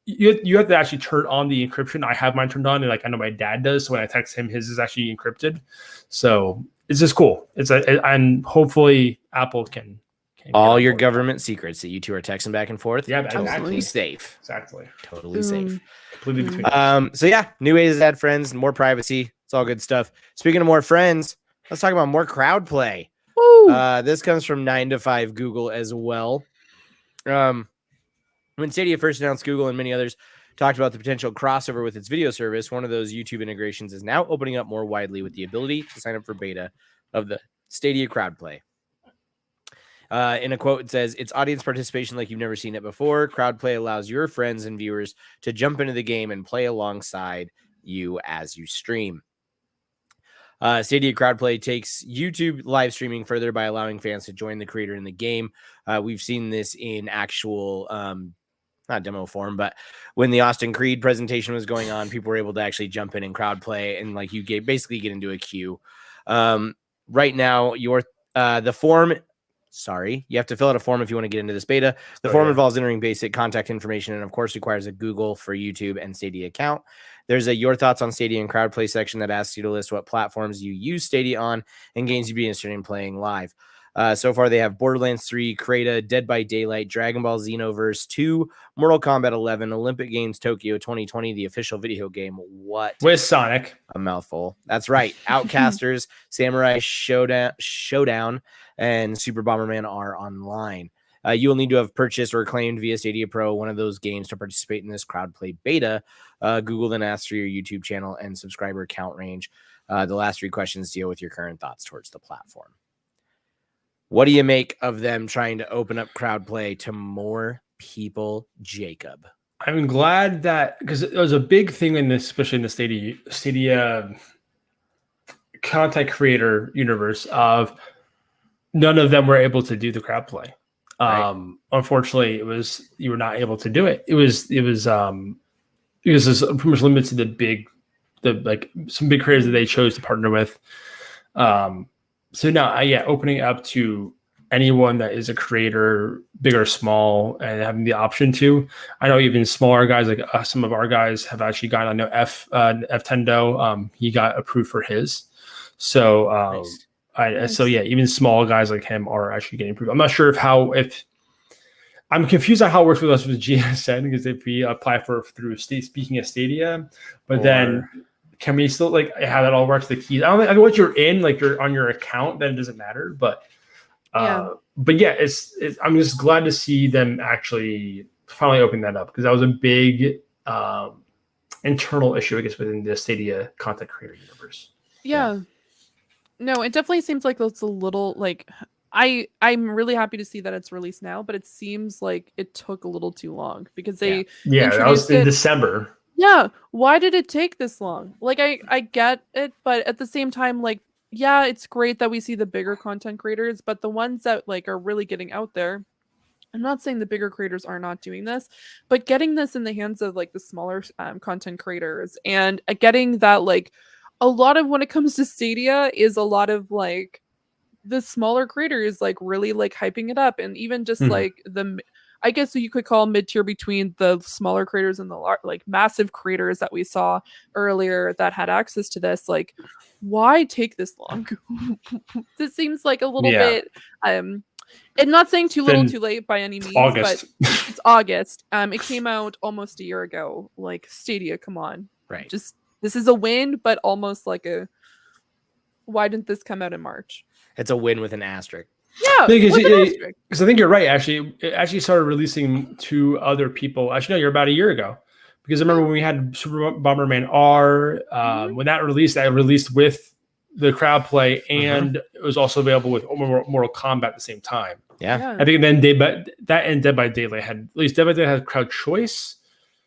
you have to actually turn on the encryption. I have mine turned on, and like I know my dad does. So when I text him, his is actually encrypted. So it's just cool. And hopefully Apple can all your government secrets that you two are texting back and forth. Yeah, totally safe. Exactly. Totally safe. Completely between. So yeah, new ways to add friends, more privacy. It's all good stuff. Speaking of more friends, let's talk about more crowd play. This comes from 9 to 5 Google as well. When Stadia first announced, Google and many others talked about the potential crossover with its video service. One of those YouTube integrations is now opening up more widely with the ability to sign up for beta of the Stadia crowd play. In a quote, it says, "It's audience participation like you've never seen it before. Crowd play allows your friends and viewers to jump into the game and play alongside you as you stream." Stadia Crowdplay takes YouTube live streaming further by allowing fans to join the creator in the game. We've seen this in actual, not demo form, but when the Austin Creed presentation was going on, people were able to actually jump in and crowd play, and like you basically get into a queue. Right now, the form. Sorry, you have to fill out a form if you want to get into this beta. The form involves entering basic contact information and, of course, requires a Google for YouTube and Stadia account. There's a Your Thoughts on Stadia and Crowdplay section that asks you to list what platforms you use Stadia on and games you'd be interested in playing live. So far, they have Borderlands 3, Crata, Dead by Daylight, Dragon Ball Xenoverse 2, Mortal Kombat 11, Olympic Games Tokyo 2020, the official video game. What? With Sonic. A mouthful. That's right. Outcasters, Samurai Showdown, and Super Bomberman are online. You will need to have purchased or claimed via Stadia Pro one of those games to participate in this crowdplay beta. Google then asks for your YouTube channel and subscriber count range. The last 3 questions deal with your current thoughts towards the platform. What do you make of them trying to open up crowdplay to more people, Jacob? I'm glad that, because it was a big thing in this, especially in the Stadia content creator universe, of none of them were able to do the crowdplay. Right. Unfortunately, you were not able to do it. It was because it's pretty much limited to some big creators that they chose to partner with. So now, opening up to anyone that is a creator, big or small, and having the option to. I know even smaller guys, like some of our guys, have actually gotten. I know F10do, he got approved for his. So, nice. So even small guys like him are actually getting approved. I'm not sure if I'm confused on how it works with us with GSN, because if we apply through speaking of Stadia, but then. Can we still how that all works? The keys. I don't think once you're in, you're on your account, then it doesn't matter. But it's I'm just glad to see them actually finally open that up, because that was a big internal issue, I guess, within the Stadia content creator universe. Yeah. No, it definitely seems like it's a little I'm really happy to see that it's released now, but it seems like it took a little too long, because they that was in December. Yeah, why did it take this long? I get it, but at the same time, it's great that we see the bigger content creators, but the ones that are really getting out there, I'm not saying the bigger creators are not doing this, but getting this in the hands of the smaller content creators, and getting that a lot of, when it comes to Stadia, is a lot of the smaller creators really hyping it up, and even just the, I guess you could call mid-tier between the smaller creators and the massive creators that we saw earlier that had access to this. Why take this long? This seems a little bit, and not saying too little too late by any means, August. but it's August. It came out almost a year ago. Stadia, come on. Right. Just, this is a win, but almost why didn't this come out in March? It's a win with an asterisk. Yeah, because I think you're right. Actually, it actually started releasing to other people. Actually, no, you're about a year ago. Because I remember when we had Super Bomberman R, when that released with the crowd play, and it was also available with Mortal Kombat at the same time. Yeah. I think then Dead by Daylight had, at least Dead by Daylight had crowd choice.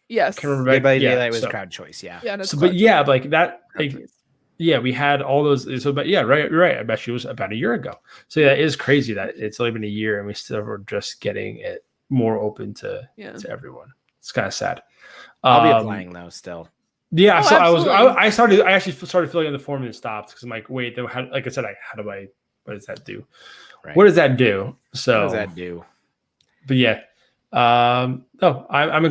Yes. Dead by Daylight was crowd choice. Yeah. Yeah. We had all those. So, but yeah, right. I bet you it was about a year ago. So yeah, it is crazy that it's only been a year and we still were just getting it more open to everyone. It's kind of sad. I'll be applying though still. Yeah, so I actually started filling in the form and stopped, because I'm like, wait, like I said, what does that do? Right. What does that do? So what does that do? But yeah, I'm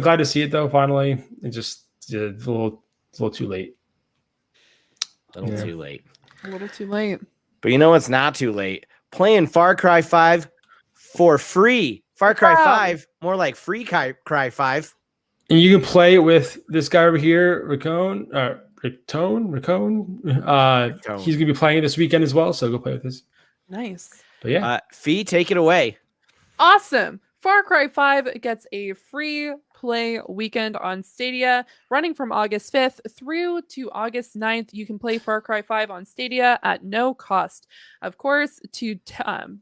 glad to see it though. Finally, it's just a little too late. A little too late. A little too late. But you know what's not too late? Playing Far Cry 5 for free. Far Cry 5, more like Free Cry 5. And you can play with this guy over here, Raccoon. Ricone. He's gonna be playing it this weekend as well, so go play with his. Nice. But yeah, Fee, take it away. Awesome. Far Cry 5 gets a free play weekend on Stadia running from August 5th through to August 9th. You can play Far Cry 5 on Stadia at no cost. Of course, to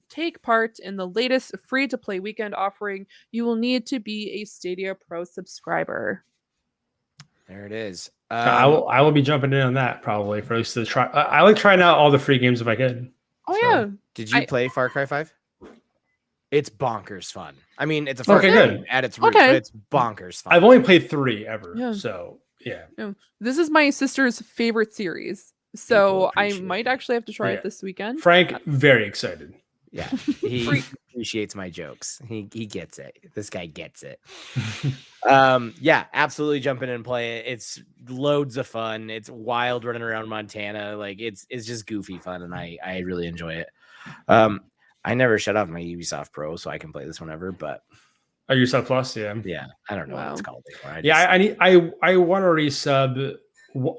take part in the latest free-to-play weekend offering, you will need to be a Stadia Pro subscriber. There it is. I will be jumping in on that probably for at least to try. I like trying out all the free games if I could. Oh yeah. Did you play Far Cry 5? It's bonkers fun. I mean, it's a Far Cry good. at its roots, but it's bonkers fun. I've only played 3 ever, so yeah. This is my sister's favorite series, so I might actually have to try it this weekend. Frank, very excited. Yeah, he appreciates my jokes. He gets it. This guy gets it. Yeah, absolutely jump in and play it. It's loads of fun. It's wild running around Montana. Like it's just goofy fun, and I really enjoy it. I never shut off my Ubisoft Pro, so I can play this whenever. But Ubisoft Plus, yeah, I don't know what it's called anymore. I want to resub.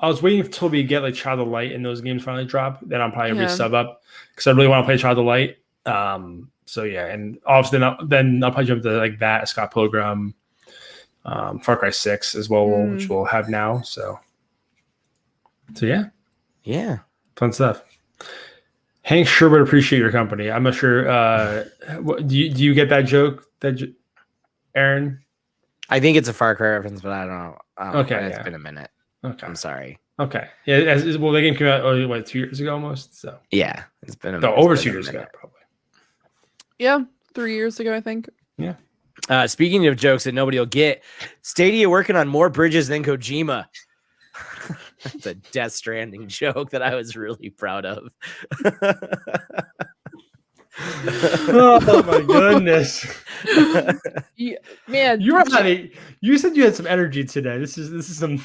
I was waiting until we get like Child of Light and those games finally drop. Then I'm probably resub up because I really want to play Child of Light. So yeah, and obviously then I'll probably jump to like that Scott Pilgrim, Far Cry 6 as well, which we'll have now. So yeah, fun stuff. Hank sure would appreciate your company. I'm not sure. Do you get that joke? Aaron? I think it's a Far Cry reference, but I don't know. Okay, it's been a minute. Okay, I'm sorry. Okay, yeah. Well, the game came out 2 years ago almost. So yeah, it's been over 2 years ago probably. Yeah, 3 years ago I think. Yeah. Speaking of jokes that nobody will get, Stadia working on more bridges than Kojima. That's a Death Stranding joke that I was really proud of. Oh my goodness. Man, you said you had some energy today. This is some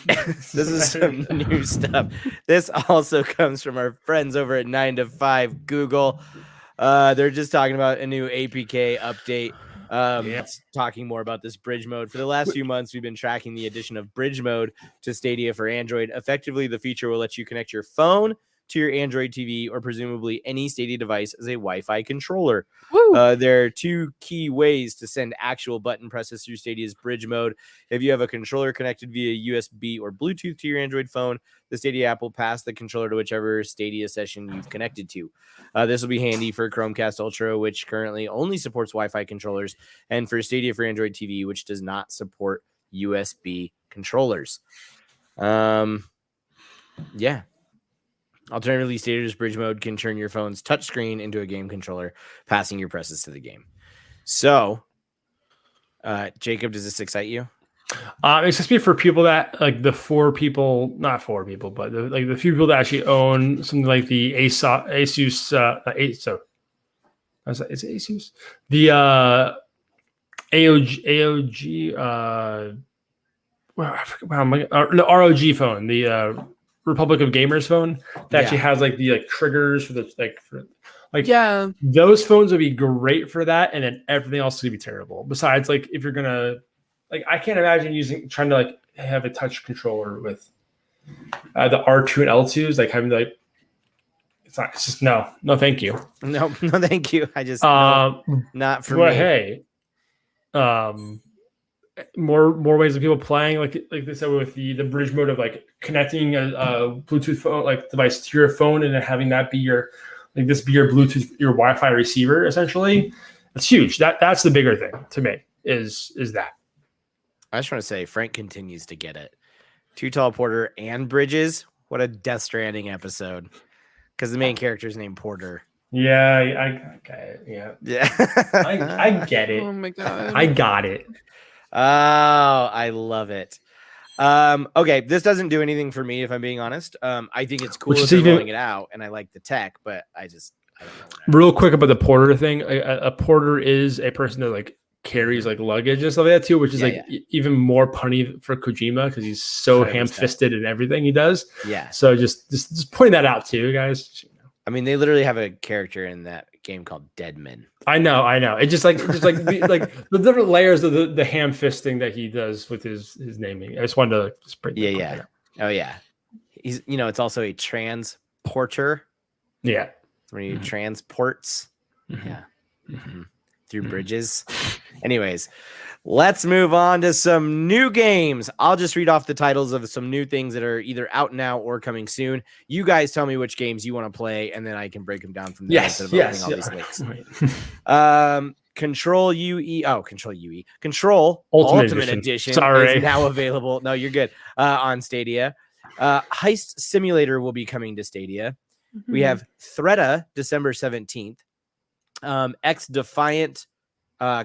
new stuff. This also comes from our friends over at 9 to 5 Google. They're just talking about a new APK update. It's talking more about this bridge mode. For the last few months, we've been tracking the addition of bridge mode to Stadia for Android. Effectively, the feature will let you connect your phone to your Android TV or presumably any Stadia device as a Wi-Fi controller. There are 2 key ways to send actual button presses through Stadia's bridge mode. If you have a controller connected via USB or Bluetooth to your Android phone, the Stadia app will pass the controller to whichever Stadia session you've connected to. This will be handy for Chromecast Ultra, which currently only supports Wi-Fi controllers, and for Stadia for Android TV, which does not support USB controllers. Yeah. Alternatively, Stadia's bridge mode can turn your phone's touchscreen into a game controller, passing your presses to the game. So, Jacob, does this excite you? It's just for people that like the 4 people, not 4 people, but the few people that actually own something like the Asus. Is it Asus? The AOG. I forget the ROG phone, the Republic of Gamers phone that actually has like the triggers for the those phones would be great for that, and then everything else would be terrible. Besides, like if you're gonna I can't imagine trying to have a touch controller with the R2 and L2s, like having it's just no thank you. No thank you. I just not for me. Hey, more ways of people playing like they said with the bridge mode of connecting a Bluetooth phone device to your phone and then having that be your your Bluetooth, your Wi-Fi receiver. Essentially, it's huge. That's the bigger thing to me is that. I just want to say Frank continues to get it. Too Tall Porter and Bridges. What a Death Stranding episode. Because the main character is named Porter. Yeah, I got it. Yeah. I get it. Oh my god. I got it. Oh, I love it. Okay, this doesn't do anything for me if I'm being honest. I think it's cool that they're rolling it out, and I like the tech, but I don't know. Real quick about the porter thing. A porter is a person that carries luggage and stuff like that too, which is even more punny for Kojima because he's so ham-fisted in everything he does. Yeah. So just pointing that out too, guys. I mean, they literally have a character in that game called Deadman. I know. It's just the different layers of the ham fisting that he does with his naming. I just wanted to bring that out. Oh yeah. he's it's also a transporter. Yeah. When he transports. Yeah. Through bridges. Anyways, let's move on to some new games. I'll just read off the titles of some new things that are either out now or coming soon. You guys tell me which games you want to play, and then I can break them down from there instead of opening all these links. Control Ultimate Edition is now available. No, you're good. On Stadia. Heist Simulator will be coming to Stadia. We have Threada December 17th. X Defiant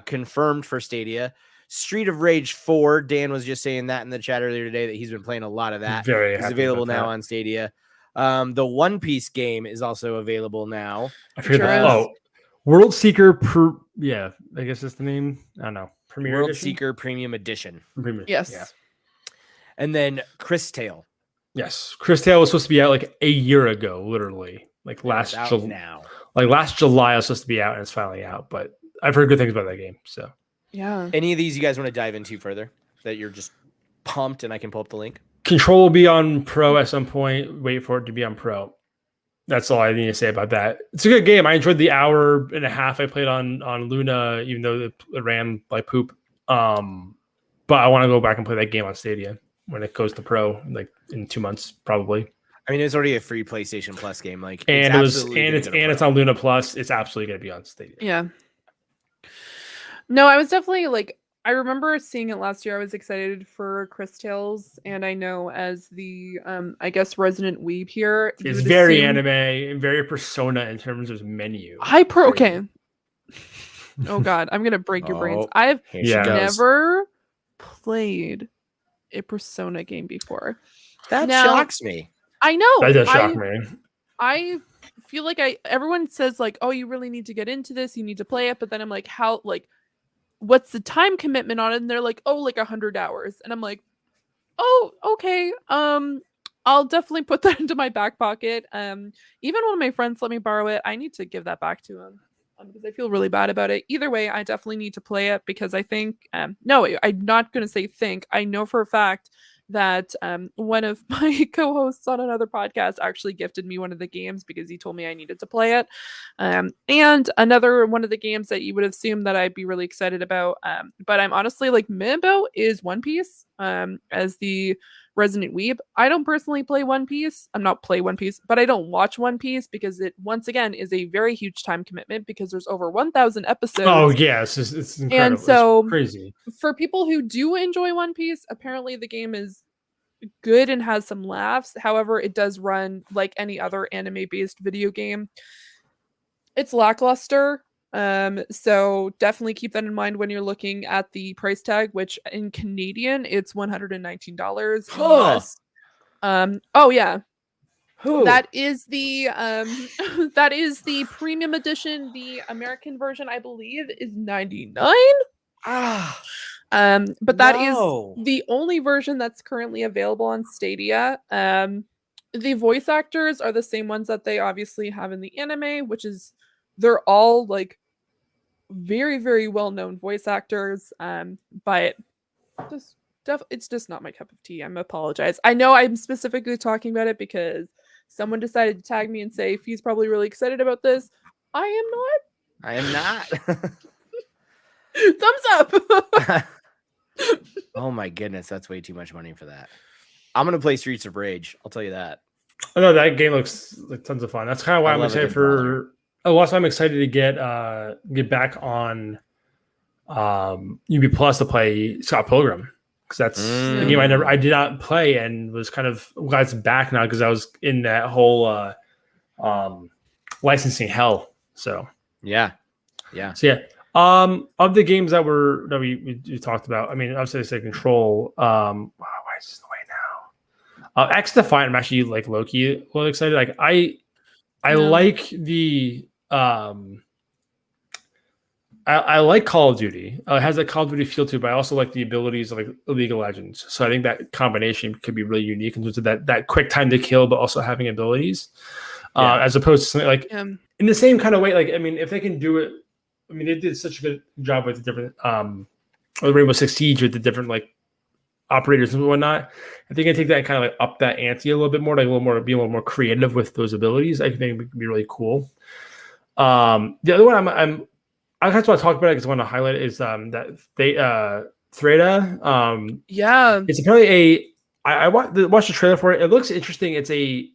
confirmed for Stadia. Street of Rage 4. Dan was just saying that in the chat earlier today that he's been playing a lot of that. It's available now on Stadia. The One Piece game is also available now. I forget World Seeker I guess that's the name. I don't know. World Seeker Premium Edition. Yes. Yeah. And then Chris Tale. Yes. Chris Tale was supposed to be out like a year ago, literally. Like last July. Like last July, I was supposed to be out, and it's finally out. But I've heard good things about that game. So, yeah. Any of these you guys want to dive into further? That you're just pumped, and I can pull up the link. Control will be on Pro at some point. Wait for it to be on Pro. That's all I need to say about that. It's a good game. I enjoyed the hour and a half I played on Luna, even though it ran like poop. But I want to go back and play that game on Stadia when it goes to Pro, like in 2 months, probably. I mean, it's already a free PlayStation Plus game. Like, it's on Luna Plus. It's absolutely going to be on Stadia. Yeah. No, I was definitely like, I remember seeing it last year. I was excited for Chris Tales, and I know as the I guess resident weeb here, it's very anime and very Persona in terms of menu. Okay. Oh God, I'm gonna break your brains. I've never played a Persona game before. That shocks me. I know. That does shock me. I feel like everyone says like, oh, you really need to get into this, you need to play it, but then I'm like, how, like, what's the time commitment on it? And they're like, oh, like 100 hours. And I'm like, oh, okay. I'll definitely put that into my back pocket. Even one of my friends let me borrow it. I need to give that back to him because I feel really bad about it. Either way, I definitely need to play it because I think, no, I'm not going to say think. I know for a fact that one of my co-hosts on another podcast actually gifted me one of the games because he told me I needed to play it. And another one of the games that you would assume that I'd be really excited about, but I'm honestly like meh about, is One Piece. As the resident weeb, I don't personally play One Piece. I'm not play One Piece, but I don't watch One Piece because it once again is a very huge time commitment because there's over 1,000 episodes. Oh yeah, it's incredible. And so it's crazy. For people who do enjoy One Piece, apparently the game is good and has some laughs. However, it does run like any other anime-based video game. It's lackluster. So definitely keep that in mind when you're looking at the price tag, which in Canadian it's $119. Yes. Oh yeah. That is the that is the premium edition. The American version, I believe, is $99. But that is the only version that's currently available on Stadia. The voice actors are the same ones that they obviously have in the anime, which is they're all like very, very well-known voice actors. But it's just not my cup of tea. I apologize. I know I'm specifically talking about it because someone decided to tag me and say he's probably really excited about this. I am not. Thumbs up. Oh my goodness, that's way too much money for that. I'm gonna play Streets of Rage. I'll tell you that. I know that game looks like tons of fun. That's kind of why I'm excited for. Also, I'm excited to get back on UB Plus to play Scott Pilgrim because that's a game I did not play and was kind of glad it's back now because I was in that whole licensing hell. So yeah. So yeah. Of the games that we talked about, I mean, obviously I say Control. Why is this in the way now? X Defiant, I'm actually like low-key a little excited. Like I like the I like Call of Duty. It has a Call of Duty feel to it, but I also like the abilities of like League of Legends. So I think that combination could be really unique in terms of that quick time to kill, but also having abilities, as opposed to something like in the same kind of way. Like I mean, if they can do it. I mean, they did such a good job with the different Rainbow Six Siege with the different like operators and whatnot. I think I take that and kind of like up that ante a little bit more, like be a little more creative with those abilities. I think it could be really cool. The other one I just want to talk about it because I want to highlight it is that they Threada. Yeah, it's apparently I watched the trailer for it. It looks interesting. It's a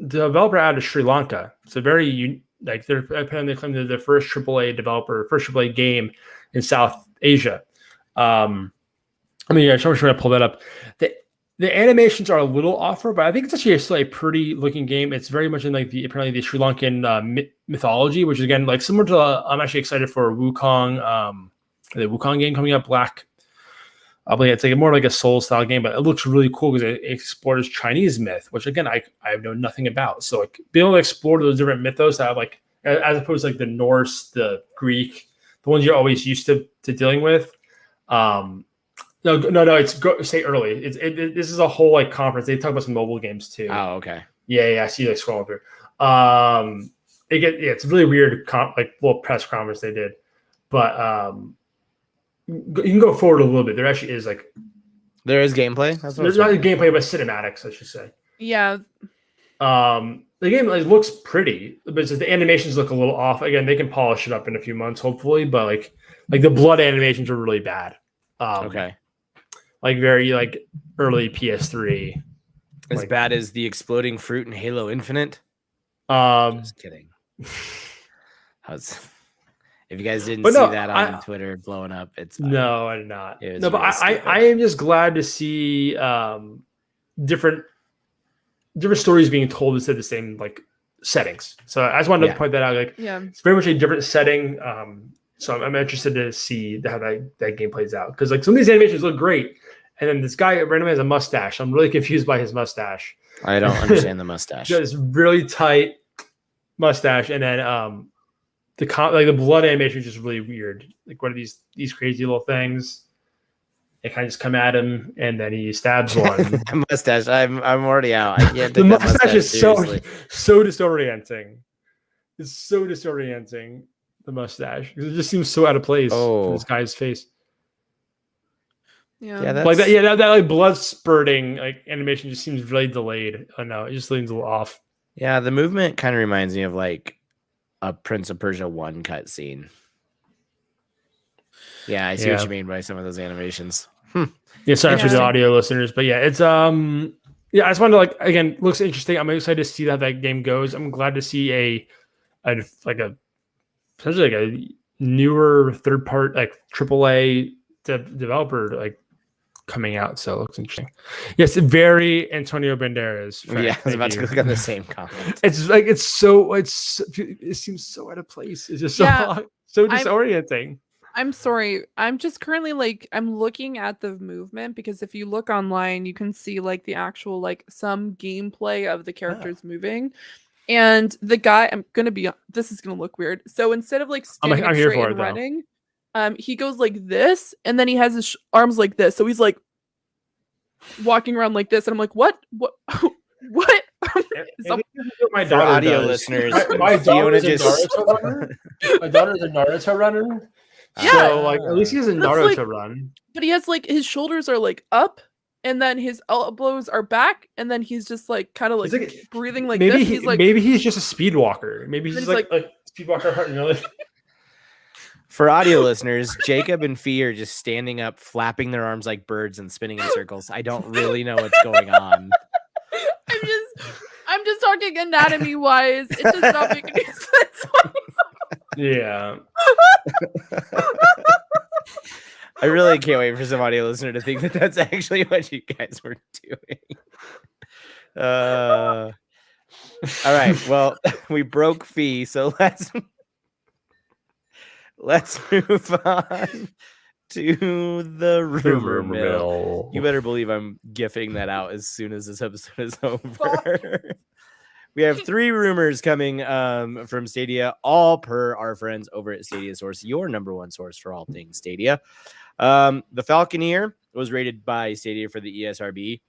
developer out of Sri Lanka. It's a very like they're apparently claim they're the first AAA game in South Asia. I'm trying to pull that up. The animations are a little offer, but I think it's actually still a pretty looking game. It's very much in like apparently the Sri Lankan mythology, which is again like similar to. I'm actually excited for Wukong, the Wukong game coming up. Black. It's like more like a Soul style game, but it looks really cool because it explores Chinese myth, which again I know nothing about. So like being able to explore those different mythos that have like as opposed to like the Norse, the Greek, the ones you're always used to dealing with. No. It's say early. This is a whole like conference. They talk about some mobile games too. Oh, okay. Yeah. I see like scrolling through. It's really weird. Like little press conference they did, but you can go forward a little bit. There actually is like there is gameplay. There's not gameplay, but cinematics, I should say. Yeah. The game looks pretty, but it's just the animations look a little off. Again, they can polish it up in a few months, hopefully. But like the blood animations are really bad. Okay. Like very like early PS3. As bad as the exploding fruit in Halo Infinite. Just kidding. If you guys didn't see that on Twitter blowing up, it's fine. No, I did not. But really I am just glad to see different stories being told instead of the same like settings. So I just wanted to point that out. Like, it's very much a different setting. So I'm interested to see how that game plays out because like some of these animations look great, and then this guy randomly has a mustache. I'm really confused by his mustache. I don't understand the mustache. It's really tight mustache, and then the blood animation is just really weird. Like what are these crazy little things? They kind of just come at him, and then he stabs one. The mustache. I'm already out. I can't. The mustache is so disorienting. It's so disorienting. The mustache because it just seems so out of place for this guy's face. Yeah, like that. Yeah, that like blood spurting like animation just seems really delayed. I know it just seems a little off. Yeah, the movement kind of reminds me of like a Prince of Persia 1 cutscene. Yeah, I see what you mean by some of those animations. Yeah, sorry for the audio listeners, but yeah, it's I just wanted to like again, looks interesting. I'm excited to see how that game goes. I'm glad to see essentially like a newer third part like AAA developer like coming out. So it looks interesting. Yes, very Antonio Banderas. Yeah, I was about to click on the same comment. It's like it seems so out of place. It's just so disorienting. I'm sorry. I'm just currently like I'm looking at the movement because if you look online, you can see like the actual like some gameplay of the characters moving. And the guy, this is gonna look weird. So instead of like standing up straight and running, he goes like this, and then he has his arms like this. So he's like walking around like this, and I'm like, what? My For audio listeners, my daughter's a Naruto runner. Yeah. So like at least he has a Naruto run. But he has like his shoulders are like up, and then his elbows are back, and then he's just like kind of like breathing like this. Maybe he's just a speed walker. Maybe he's like a speed walker. You know? For audio listeners, Jacob and Fee are just standing up, flapping their arms like birds and spinning in circles. I don't really know what's going on. I'm just talking anatomy wise. It does not make any sense. Yeah. I really can't wait for some audio listener to think that that's actually what you guys were doing. All right. Well, we broke Fee, so let's move on to the rumor mill. You better believe I'm gifting that out as soon as this episode is over. We have 3 rumors coming from Stadia, all per our friends over at Stadia Source, your number one source for all things Stadia. The Falconeer was rated by Stadia for the ESRB.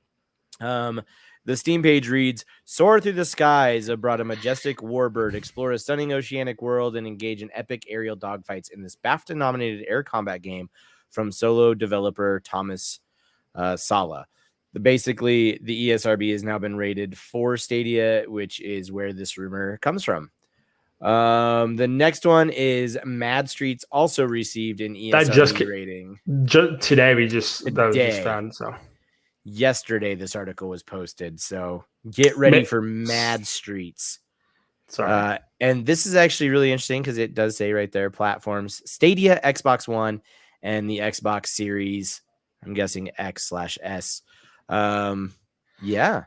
The Steam page reads, soar through the skies abroad a majestic warbird, explore a stunning oceanic world, and engage in epic aerial dogfights in this BAFTA-nominated air combat game from solo developer Thomas Sala. Basically, the ESRB has now been rated for Stadia, which is where this rumor comes from. The next one is Mad Streets also received an ESRB rating. Today that was just found. So yesterday this article was posted. So get ready for Mad Streets. Sorry. And this is actually really interesting because it does say right there platforms: Stadia, Xbox One, and the Xbox Series. I'm guessing X/S. Yeah.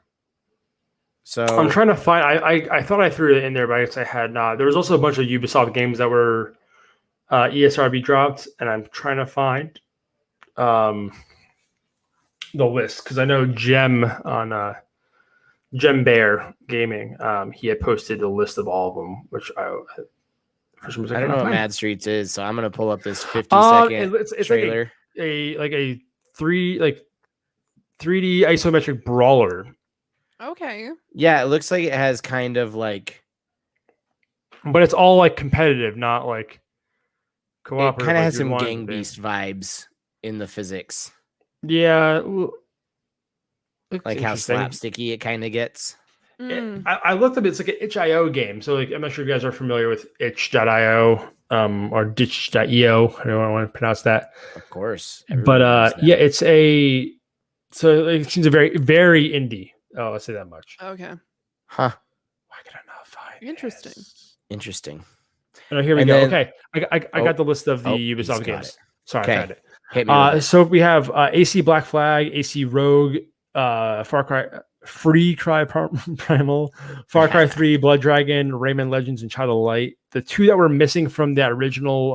So I'm trying to find. I thought I threw it in there, but I guess I had not. There was also a bunch of Ubisoft games that were ESRB dropped, and I'm trying to find the list because I know Gem on Gem Bear Gaming. He had posted a list of all of them, which I don't know what Mad Streets is, so I'm gonna pull up this 50-second it's trailer. Like a 3D isometric brawler. Okay. Yeah, it looks like it has kind of like, but it's all like competitive, not like cooperative. It kind of has some Gang Beast vibes in the physics. Yeah, like how slapsticky it kind of gets. I looked up. It's like an itch.io game. So like, I'm not sure if you guys are familiar with itch.io or ditch.io. I don't know how I want to pronounce that. Of course. But yeah, it seems a very, very indie. Oh, let's say that much. Okay. Huh. Why could I not find Interesting. Oh, here we go. Okay. I got the list of the Ubisoft games. Sorry, I found it. Hit me so we have AC Black Flag, AC Rogue, Far Cry, Free Cry Primal, Far Cry 3, Blood Dragon, Rayman Legends, and Child of Light. The two that were missing from that original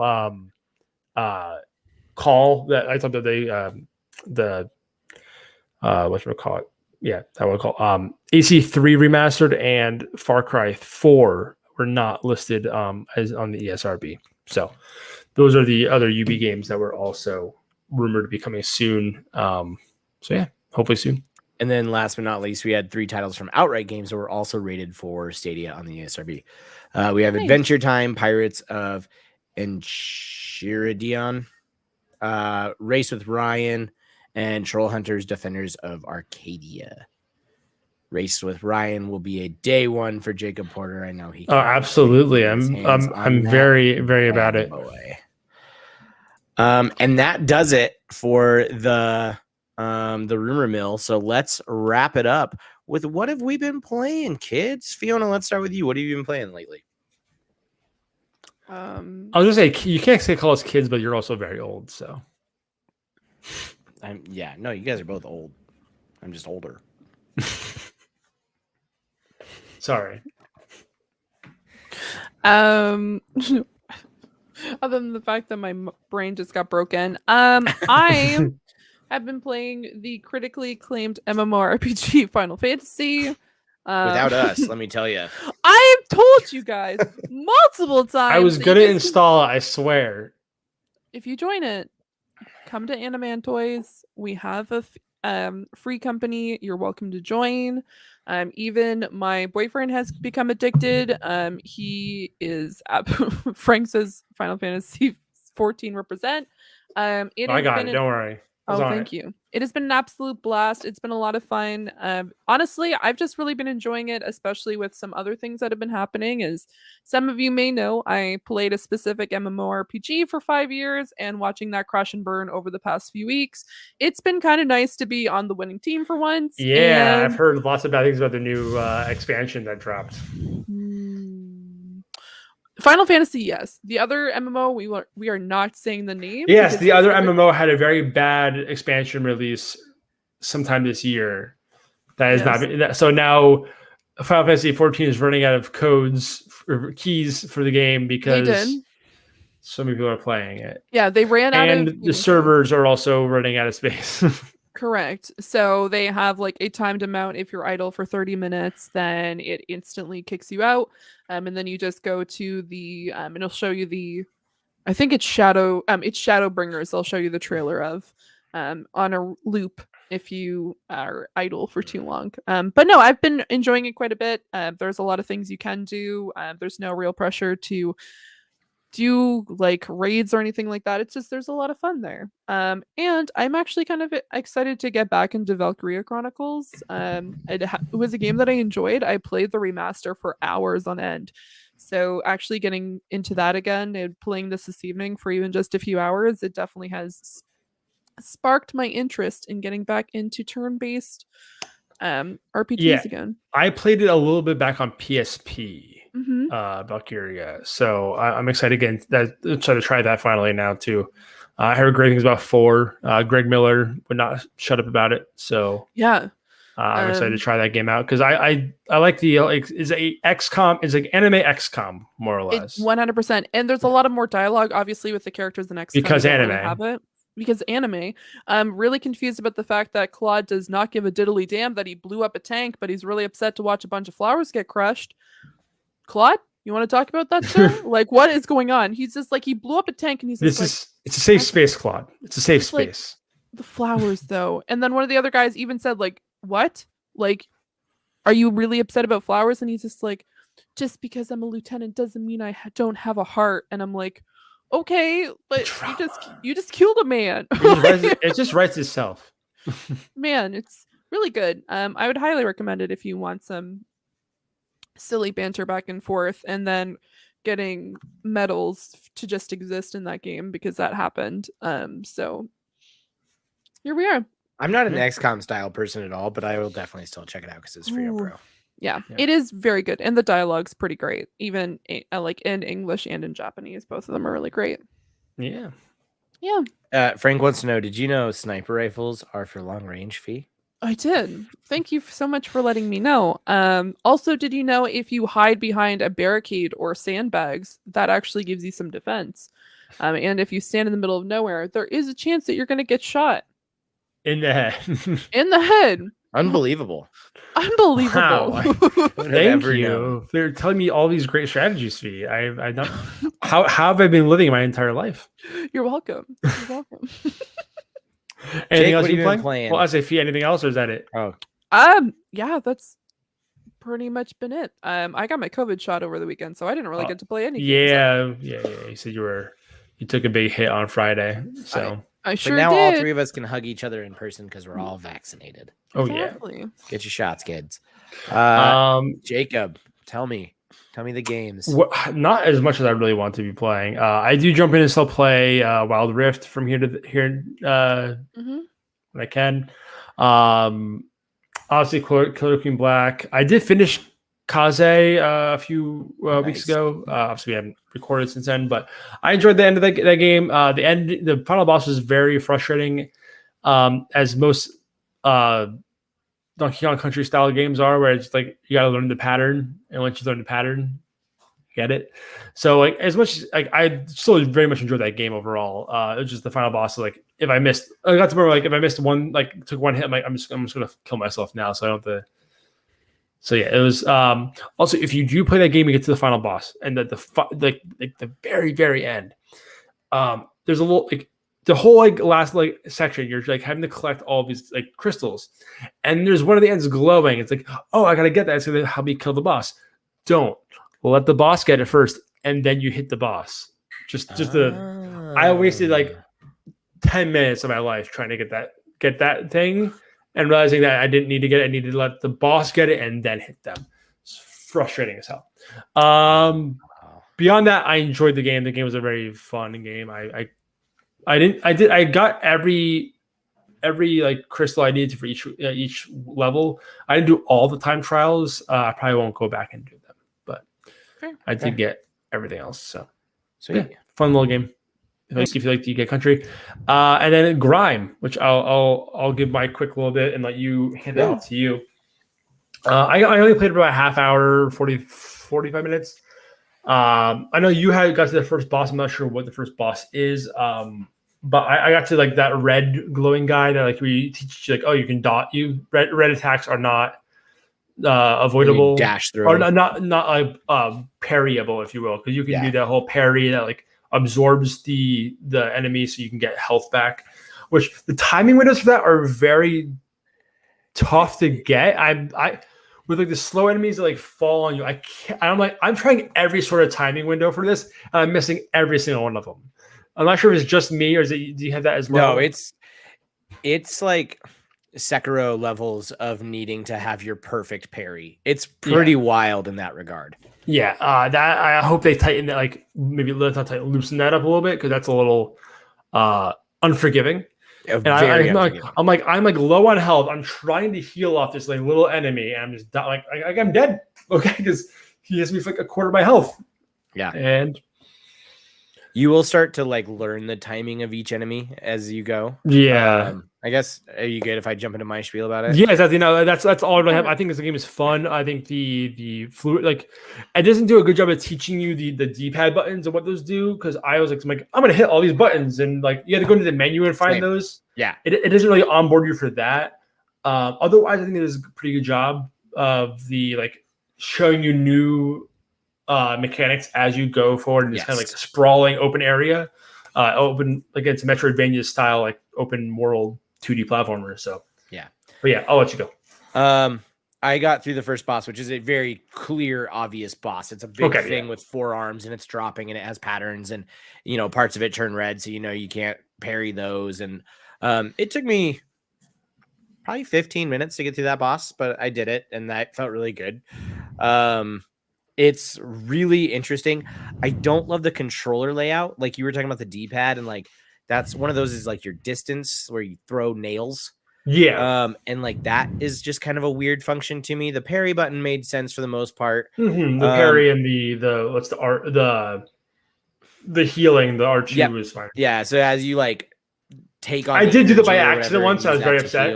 call that I thought that they whatchamacallit? Yeah, that would call AC3 remastered and Far Cry 4 were not listed as on the ESRB. So those are the other UB games that were also rumored to be coming soon. So yeah, hopefully soon. And then last but not least, we had 3 titles from Outright Games that were also rated for Stadia on the ESRB. We have Adventure Time, Pirates of Enchiridion, Race with Ryan, and Troll Hunters, Defenders of Arcadia. Race with Ryan will be a day one for Jacob Porter. I know he. Oh, absolutely! I'm very, very about it. And that does it for the rumor mill. So let's wrap it up with what have we been playing, kids? Fiona, let's start with you. What have you been playing lately? I was gonna say you can't call us kids, but you're also very old. So. No, you guys are both old. I'm just older. Sorry. Other than the fact that my brain just got broken, I have been playing the critically acclaimed MMORPG Final Fantasy. Without us, let me tell you. I have told you guys multiple times. I was gonna install it, I swear. If you join it, come to Animan Toys. We have a free company. You're welcome to join. Even my boyfriend has become addicted. He is Frank says Final Fantasy 14 represent. I got it. Don't worry. Thank you. It has been an absolute blast. It's been a lot of fun. Honestly, I've just really been enjoying it, especially with some other things that have been happening. As some of you may know, I played a specific MMORPG for 5 years, and watching that crash and burn over the past few weeks, it's been kind of nice to be on the winning team for once. Yeah, I've heard lots of bad things about the new expansion that dropped. Final Fantasy, yes. The other MMO, we are not saying the name. Yes, the other MMO had a very bad expansion release sometime this year. That is not so now. Final Fantasy 14 is running out of keys for the game because so many people are playing it. Yeah, they ran out of, and the servers are also running out of space. Correct. So they have like a timed amount. If you're idle for 30 minutes, then it instantly kicks you out. And then you just go to the and it'll show you I think it's Shadowbringers. They'll show you the trailer of on a loop if you are idle for too long. But no, I've been enjoying it quite a bit. There's a lot of things you can do. There's no real pressure to do like raids or anything like that. It's just there's a lot of fun there. And I'm actually kind of excited to get back into Valkyria Chronicles. It was a game that I enjoyed. I played the remaster for hours on end. So actually getting into that again and playing this evening for even just a few hours, it definitely has sparked my interest in getting back into turn-based RPGs again. I played it a little bit back on PSP. Valkyria. So I'm excited again to try that finally now too. I heard great things about 4. Greg Miller would not shut up about it. So yeah, I'm excited to try that game out because I like the is a XCOM is like anime XCOM more or less 100%. And there's a lot of more dialogue obviously with the characters in XCOM because anime. Really have it. Because anime, I'm really confused about the fact that Claude does not give a diddly damn that he blew up a tank, but he's really upset to watch a bunch of flowers get crushed. Claude, you want to talk about that, sir? Like, what is going on? He's just like, he blew up a tank and he's just it's a safe space, Claude. It's a safe space. Like, the flowers, though. And then one of the other guys even said, like, what? Like, are you really upset about flowers? And he's just like, just because I'm a lieutenant doesn't mean I don't have a heart. And I'm like, okay, but you just killed a man. It just writes itself. Man, it's really good. I would highly recommend it if you want some silly banter back and forth and then getting medals to just exist in that game because that happened. So here we are. I'm not an XCOM style person at all, but I will definitely still check it out because it's free on Pro. Yeah, it is very good, and the dialogue's pretty great, even like in English and in Japanese. Both of them are really great. Yeah. Frank wants to know: did you know sniper rifles are for long range fee? I did. Thank you so much for letting me know. Also, did you know if you hide behind a barricade or sandbags, that actually gives you some defense? And if you stand in the middle of nowhere, there is a chance that you're going to get shot in the head. In the head. Unbelievable. Unbelievable. Wow. Thank you. They're telling me all these great strategies, Fee. I not how have I been living my entire life? You're welcome. You're welcome. Anything else you playing? Well, I say, Fee, anything else, or is that it? Oh, yeah, that's pretty much been it. I got my COVID shot over the weekend, so I didn't really get to play any games. Yeah. You said you took a big hit on Friday, so I sure did. Now all 3 of us can hug each other in person because we're all vaccinated. Exactly. Yeah, get your shots, kids. Jacob, tell me the games. Not as much as I really want to be playing. I do jump in and still play Wild Rift from here to here when I can. Obviously, Killer Queen Black. I did finish Kaze a few weeks ago. Obviously, we haven't recorded since then, but I enjoyed the end of that game. The final boss was very frustrating, as most Donkey Kong Country style games are, where it's like you got to learn the pattern, and once you learn the pattern, get it. So like as much like I still very much enjoyed that game overall. It was just the final boss. Like if I missed, I got to remember like if I missed one, like took one hit, I'm like I'm just gonna kill myself now. So I don't have to. So yeah, it was. Also, if you do play that game, you get to the final boss, and the very very end. There's a little like the whole like last like section. You're like having to collect all of these like crystals, and there's one of the ends glowing. It's like, oh, I gotta get that. It's gonna help me kill the boss. Don't let the boss get it first, and then you hit the boss. I wasted like 10 minutes of my life trying to get that thing. And realizing that I didn't need to get it, I needed to let the boss get it and then hit them. It's frustrating as hell. Beyond that, I enjoyed the game. The game was a very fun game. I got every like crystal I needed for each level. I didn't do all the time trials. I probably won't go back and do them, but I did get everything else. So yeah, fun little game. If you like to get country, and then Grime, which I'll give my quick little bit and let you hand it out to you. I only played about a half hour, 45 minutes. I know you got to the first boss. I'm not sure what the first boss is, but I got to like that red glowing guy that like we teach you like, oh, you can dot you. Red attacks are not avoidable, dash through, or not parryable, if you will, because you can do that whole parry that like absorbs the enemy so you can get health back, which the timing windows for that are very tough to get. with like the slow enemies that like fall on you. I can't. I'm trying every sort of timing window for this, and I'm missing every single one of them. I'm not sure if it's just me or do you have that as well? No, it's like Sekiro levels of needing to have your perfect parry. It's pretty wild in that regard. Yeah, that I hope they tighten that, like maybe loosen that up a little bit, because that's a little unforgiving. And I'm like low on health. I'm trying to heal off this like little enemy, and I'm just like I'm dead. Okay, because he has me for like a quarter of my health. Yeah, and you will start to like learn the timing of each enemy as you go. Yeah. I guess, are you good if I jump into my spiel about it? Yes, that's all I have. I think this game is fun. I think the fluid, like, it doesn't do a good job of teaching you the D-pad buttons and what those do, because I was like, I'm gonna hit all these buttons, and like you had to go into the menu and find those. Yeah, it doesn't really onboard you for that. Otherwise, I think it does a pretty good job of the like showing you new mechanics as you go forward in this kind of like sprawling open area, open, like it's Metroidvania style, like open world 2D platformer. So but yeah, I'll let you go. I got through the first boss, which is a very clear, obvious boss. It's a big thing with 4 arms, and it's dropping, and it has patterns, and parts of it turn red, so you can't parry those. And it took me probably 15 minutes to get through that boss, but I did it, and that felt really good. It's really interesting. I don't love the controller layout. Like you were talking about the D-pad, and like that's one of those is like your distance where you throw nails. Yeah. And like that is just kind of a weird function to me. The parry button made sense for the most part. The parry and the what's the art, the healing, the R2 is fine. Yeah. So as you like take on, I did do that by accident once. So I was very upset.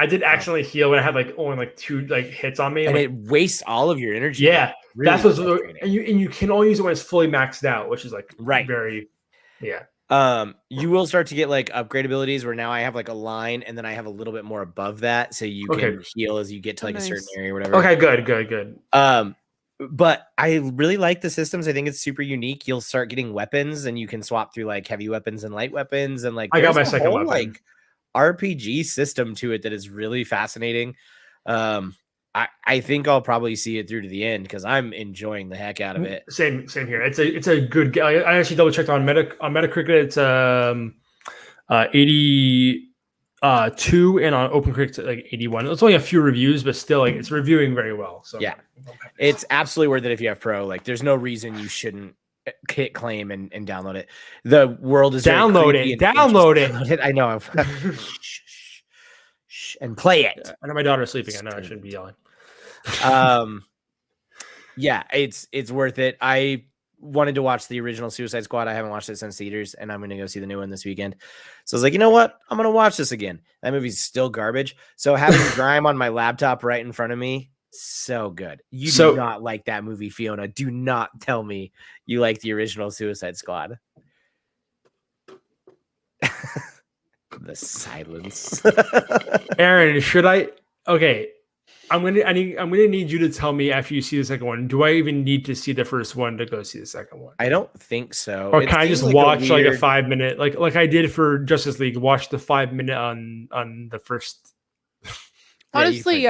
I did accidentally heal when I had like only like 2 like hits on me, and like, it wastes all of your energy. Yeah, really, that's what's and you can only use it when it's fully maxed out, which is like very you will start to get like upgrade abilities where now I have like a line, and then I have a little bit more above that, so you can heal as you get to like a certain area or whatever. Okay, good. But I really like the systems. I think it's super unique. You'll start getting weapons, and you can swap through like heavy weapons and light weapons, and like I got my second weapon. Like RPG system to it that is really fascinating. I think I'll probably see it through to the end because I'm enjoying the heck out of it. Same here. It's a good game. I actually double checked on Metacritic. It's 82, and on OpenCritic it's like 81. It's only a few reviews, but still like it's reviewing very well. So yeah, it's absolutely worth it if you have Pro. Like there's no reason you shouldn't hit claim and download it. The world is download it. I know. And play it. I know my daughter's sleeping. I know I shouldn't be yelling. Yeah, it's worth it. I wanted to watch the original Suicide Squad. I haven't watched it since theaters, and I'm going to go see the new one this weekend. So I was like, you know what? I'm going to watch this again. That movie's still garbage. So having Grime on my laptop right in front of me, so good. You do not like that movie, Fiona. Do not tell me you like the original Suicide Squad. The silence. Aaron, should I? Okay, I'm gonna need you to tell me after you see the second one. Do I even need to see the first one to go see the second one? I don't think so. Or can I just watch like a 5-minute, like I did for Justice League? Watch the 5-minute on the first. Honestly,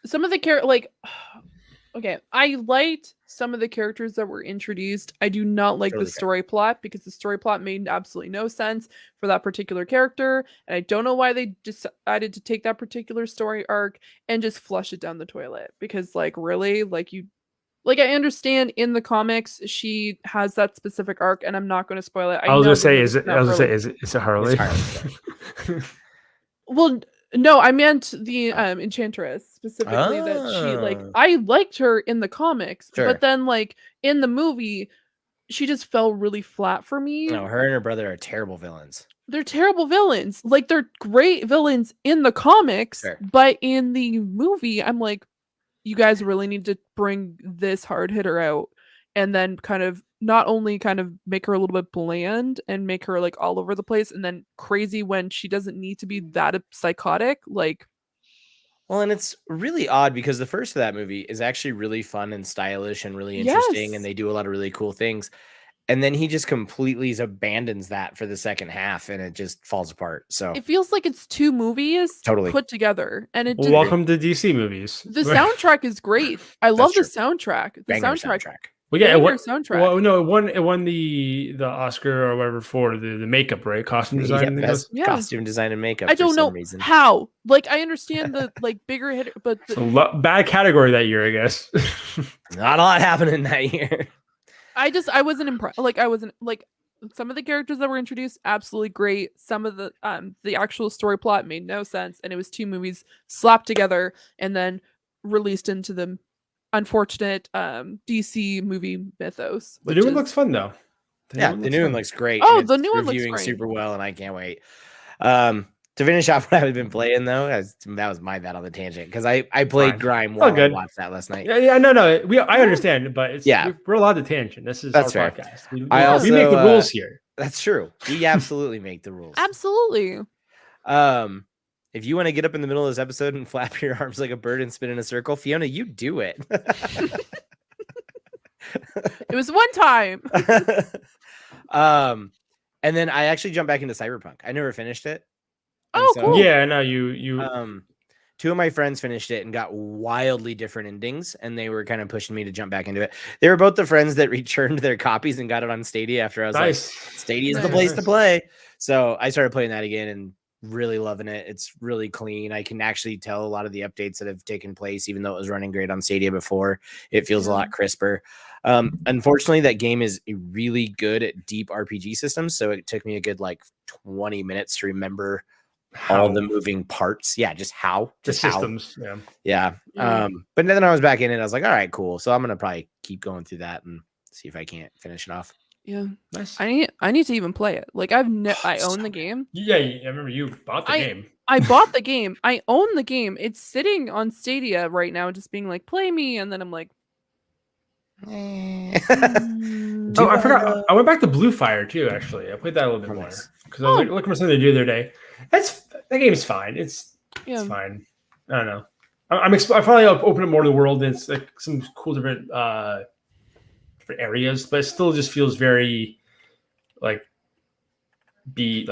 some of the okay, I liked some of the characters that were introduced. I do not like the story plot, because the story plot made absolutely no sense for that particular character, and I don't know why they decided to take that particular story arc and just flush it down the toilet. Because like really, like I understand in the comics she has that specific arc, and I'm not going to spoil it. I was gonna say, is it Harley? Well, no, I meant the Enchantress specifically. That she like, I liked her in the comics, but then like in the movie, she just fell really flat for me. No, her and her brother are terrible villains. They're terrible villains. Like they're great villains in the comics, but in the movie, I'm like, you guys really need to bring this hard hitter out, and then kind of not only kind of make her a little bit bland and make her like all over the place and then crazy when she doesn't need to be that psychotic. Like, well, and it's really odd because the first of that movie is actually really fun and stylish and really interesting, and they do a lot of really cool things. and then he just completely abandons that for the second half, and it just falls apart. So It feels like it's two movies Totally. put together, and it Well, just, welcome to DC movies. the soundtrack is great. I love the true. soundtrack. The banger soundtrack. Well, yeah, Banger soundtrack. Well, no, it won the Oscar or whatever for the makeup, right? Costume design. Yeah, I think it best was. Yeah. costume design and makeup. I don't for some know reason. how. Like, I understand the like bigger hit, but Bad category that year, I guess. Not a lot happening that year. I wasn't impressed. Like, I wasn't like some of the characters that were introduced, absolutely great. Some of the actual story plot made no sense, and it was two movies slapped together and then released into the unfortunate DC movie mythos. The new one looks fun though. The new one looks great. Oh, and the it's new one looks reviewing great. super well, and I can't wait. To finish off what I've been playing though, that was my bad on the tangent because I played Fine. Grime Oh, while I good. watched that last night. Yeah, no. I understand, but it's Yeah. we're allowed to tangent. This is That's our fair. podcast. I We also, make the rules here. That's true. We absolutely make the rules. Absolutely. If you want to get up in the middle of this episode and flap your arms like a bird and spin in a circle, Fiona, you do it. It was one time. And then I actually jumped back into Cyberpunk. I never finished it. And Oh, so, cool. Yeah, no, you. Two of my friends finished it and got wildly different endings, and they were kind of pushing me to jump back into it. They were both the friends that returned their copies and got it on Stadia after I was Nice. like, Stadia is the Nice. place to play. So I started playing that again and really loving it. It's really clean. I can actually tell a lot of the updates that have taken place, even though it was running great on Stadia before. It feels a lot crisper. Unfortunately, that game is really good at deep RPG systems, so it took me a good 20 minutes to remember all the moving parts. Yeah, just how The just how. systems. Yeah. Yeah. But then I was back in it. I was like, all right, cool. So I'm gonna probably keep going through that and see if I can't finish it off. Yeah. Nice. I need to even play it. Like, I own the game. Yeah, I remember you bought the game. I bought the game. I own the game. It's sitting on Stadia right now, just being like, play me, and then I'm like, I forgot. I went back to Blue Fire too. Actually, I played that a little bit more because I was looking for something to do the other day. That game is fine. It's fine. I don't know. I finally opened up more to the world. And it's like some cool different areas, but it still just feels very B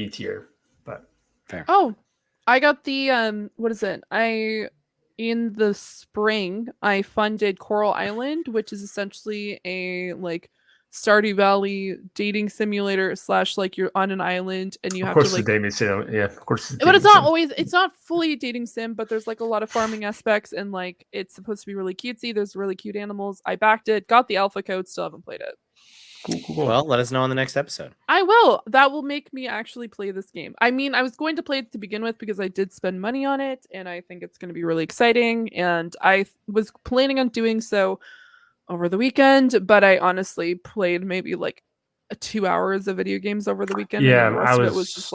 tier. But fair. oh, I got the what is it? In the spring, I funded Coral Island, which is essentially a Stardew Valley dating simulator / you're on an island and you have to the dating sim. Yeah, of course. But it's not fully a dating sim, but there's a lot of farming aspects and it's supposed to be really cutesy. There's really cute animals. I backed it, got the alpha code, still haven't played it. Cool. Well, let us know on the next episode. I will. That will make me actually play this game. I mean, I was going to play it to begin with because I did spend money on it, and I think it's going to be really exciting. And I was planning on doing so over the weekend, but I honestly played maybe 2 hours of video games over the weekend. Yeah, and the rest of it was just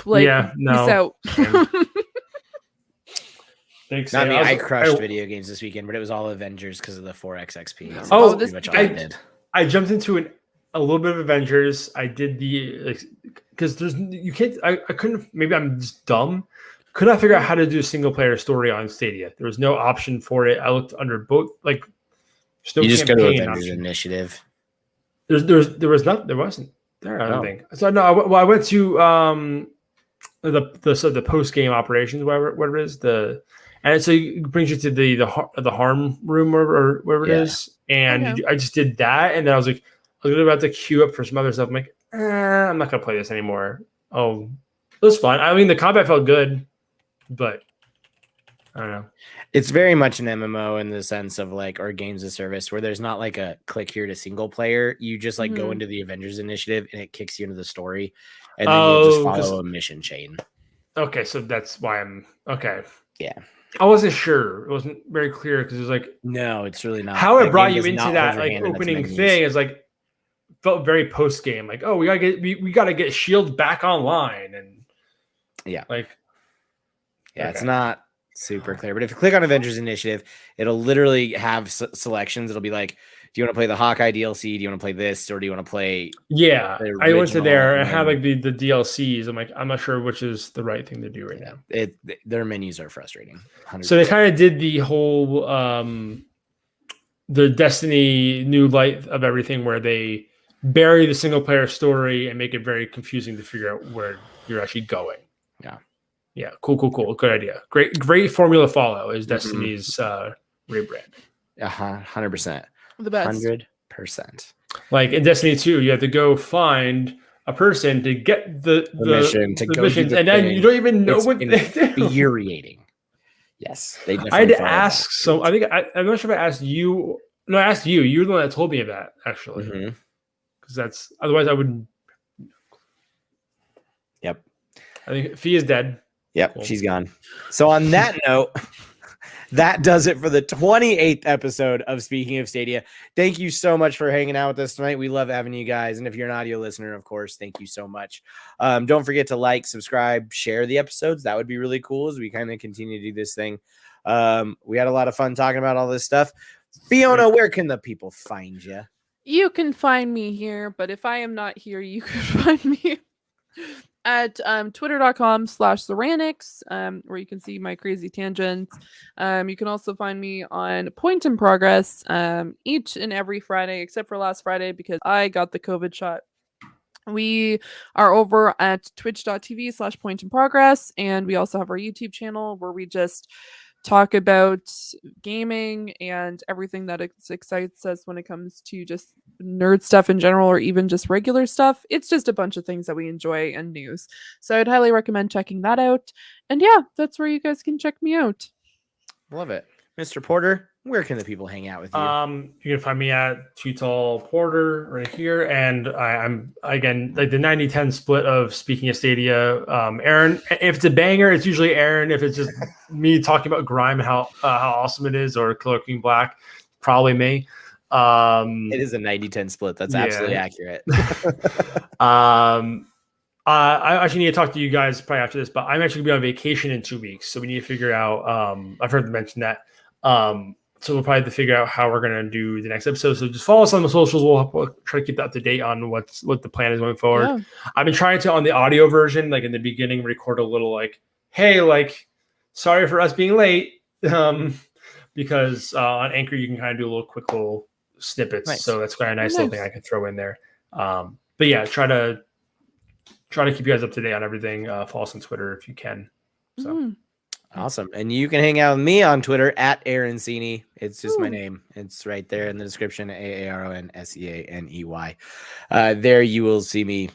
yeah, no. peace out. Thanks. No, I mean, I crushed video games this weekend, but it was all Avengers because of the 4X XP. Yeah. So Oh, that's pretty much all I did. I jumped into a little bit of Avengers. I did because you can't. I couldn't. Maybe I'm just dumb. Could not figure out how to do a single player story on Stadia. There was no option for it. I looked under both. There's no You just go to campaign Avengers option. Initiative. There was not. There wasn't. There, I don't think. So no. I went to the post game operations, whatever it is. And so it brings you to the harm room or wherever it is. And I just did that. And then I was about to queue up for some other stuff. I'm like, I'm not going to play this anymore. Oh, it was fun. I mean, the combat felt good, but I don't know. It's very much an MMO in the sense of or games of service where there's not a click here to single player. You just go into the Avengers Initiative and it kicks you into the story. And then you just follow a mission chain. Okay. So that's why I'm okay. Yeah. I wasn't sure. It wasn't very clear because it was no, it's really not. How it brought you into that opening thing is felt very post game. We gotta get Shield back online and it's not super clear. But if you click on Avengers Initiative, it'll literally have selections. It'll be do you want to play the Hawkeye DLC? Do you want to play this, or do you want to play? Yeah, I went to there and have the DLCs. I'm I'm not sure which is the right thing to do right now. Their menus are frustrating. 100%. So they kind of did the whole the Destiny new light of everything, where they bury the single player story and make it very confusing to figure out where you're actually going. Yeah, cool. Good idea. Great formula to follow is Destiny's rebrand. 100%. The best. 100%. Like in Destiny 2, you have to go find a person to get the mission to go missions, do the and then thing. you don't even know It's what they do. infuriating. Yes, they I had to follow ask. that. So I think I'm not sure if I asked you. No, I asked you. You were the one that told me of that, actually. Because that's otherwise I wouldn't. Yep. I think Fee is dead. Yep, Cool. she's gone. So on that note, that does it for the 28th episode of Speaking of Stadia. Thank you so much for hanging out with us tonight. We love having you guys. And if you're an audio listener, of course, thank you so much. Don't forget to like, subscribe, share the episodes. That would be really cool as we kind of continue to do this thing. We had a lot of fun talking about all this stuff. Fiona, where can the people find you? You can find me here, but if I am not here, you can find me at twitter.com/Ceranics, where you can see my crazy tangents. You can also find me on Point in Progress each and every Friday, except for last Friday because I got the COVID shot. We are over at twitch.tv/Point in Progress, and we also have our YouTube channel where we just talk about gaming and everything that excites us when it comes to just nerd stuff in general, or even just regular stuff. It's just a bunch of things that we enjoy and news. So I'd highly recommend checking that out. And yeah, that's where you guys can check me out. Love it. Mr. Porter, where can the people hang out with you? You can find me at Too Tall Porter right here, and I'm again like the 90-10 split of Speaking of Stadia. Aaron, if it's a banger, it's usually Aaron. If it's just me talking about Grime, how awesome it is, or Killer Queen Black, probably me. It is a 90-10 split. That's absolutely accurate. I actually need to talk to you guys probably after this, but I'm actually going to be on vacation in 2 weeks, so we need to figure out. I've heard them mention that. So we'll probably have to figure out how we're going to do the next episode. So just follow us on the socials. We'll try to keep up to date on what the plan is going forward. Yeah. I've been trying to, on the audio version, like in the beginning, record a little like, hey, like, sorry for us being late. Because on Anchor, you can kind of do a little quick little snippets. Nice. So that's quite a nice little thing I can throw in there. But yeah, try to keep you guys up to date on everything. Follow us on Twitter if you can. So. Awesome. And you can hang out with me on Twitter at Aaroncini. It's just my name. It's right there in the description, AARONSEANEY. There you will see me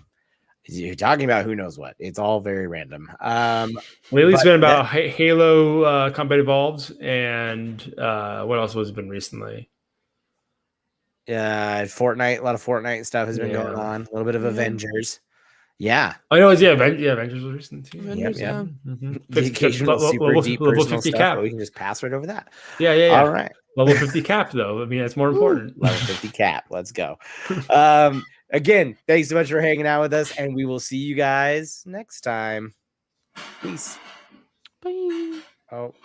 talking about who knows what. It's all very random. Lately it's been about Halo Combat Evolved, and what else has been recently? Fortnite. A lot of Fortnite stuff has been going on. A little bit of Avengers. Yeah. I know. Avengers was recent too. Avengers, The occasional super deep personal 50 stuff, cap. But we can just pass right over that. Yeah. All right. Level 50 cap, though. I mean, that's more important. Level 50 cap. Let's go. Again, thanks so much for hanging out with us, and we will see you guys next time. Peace. Bye. Oh.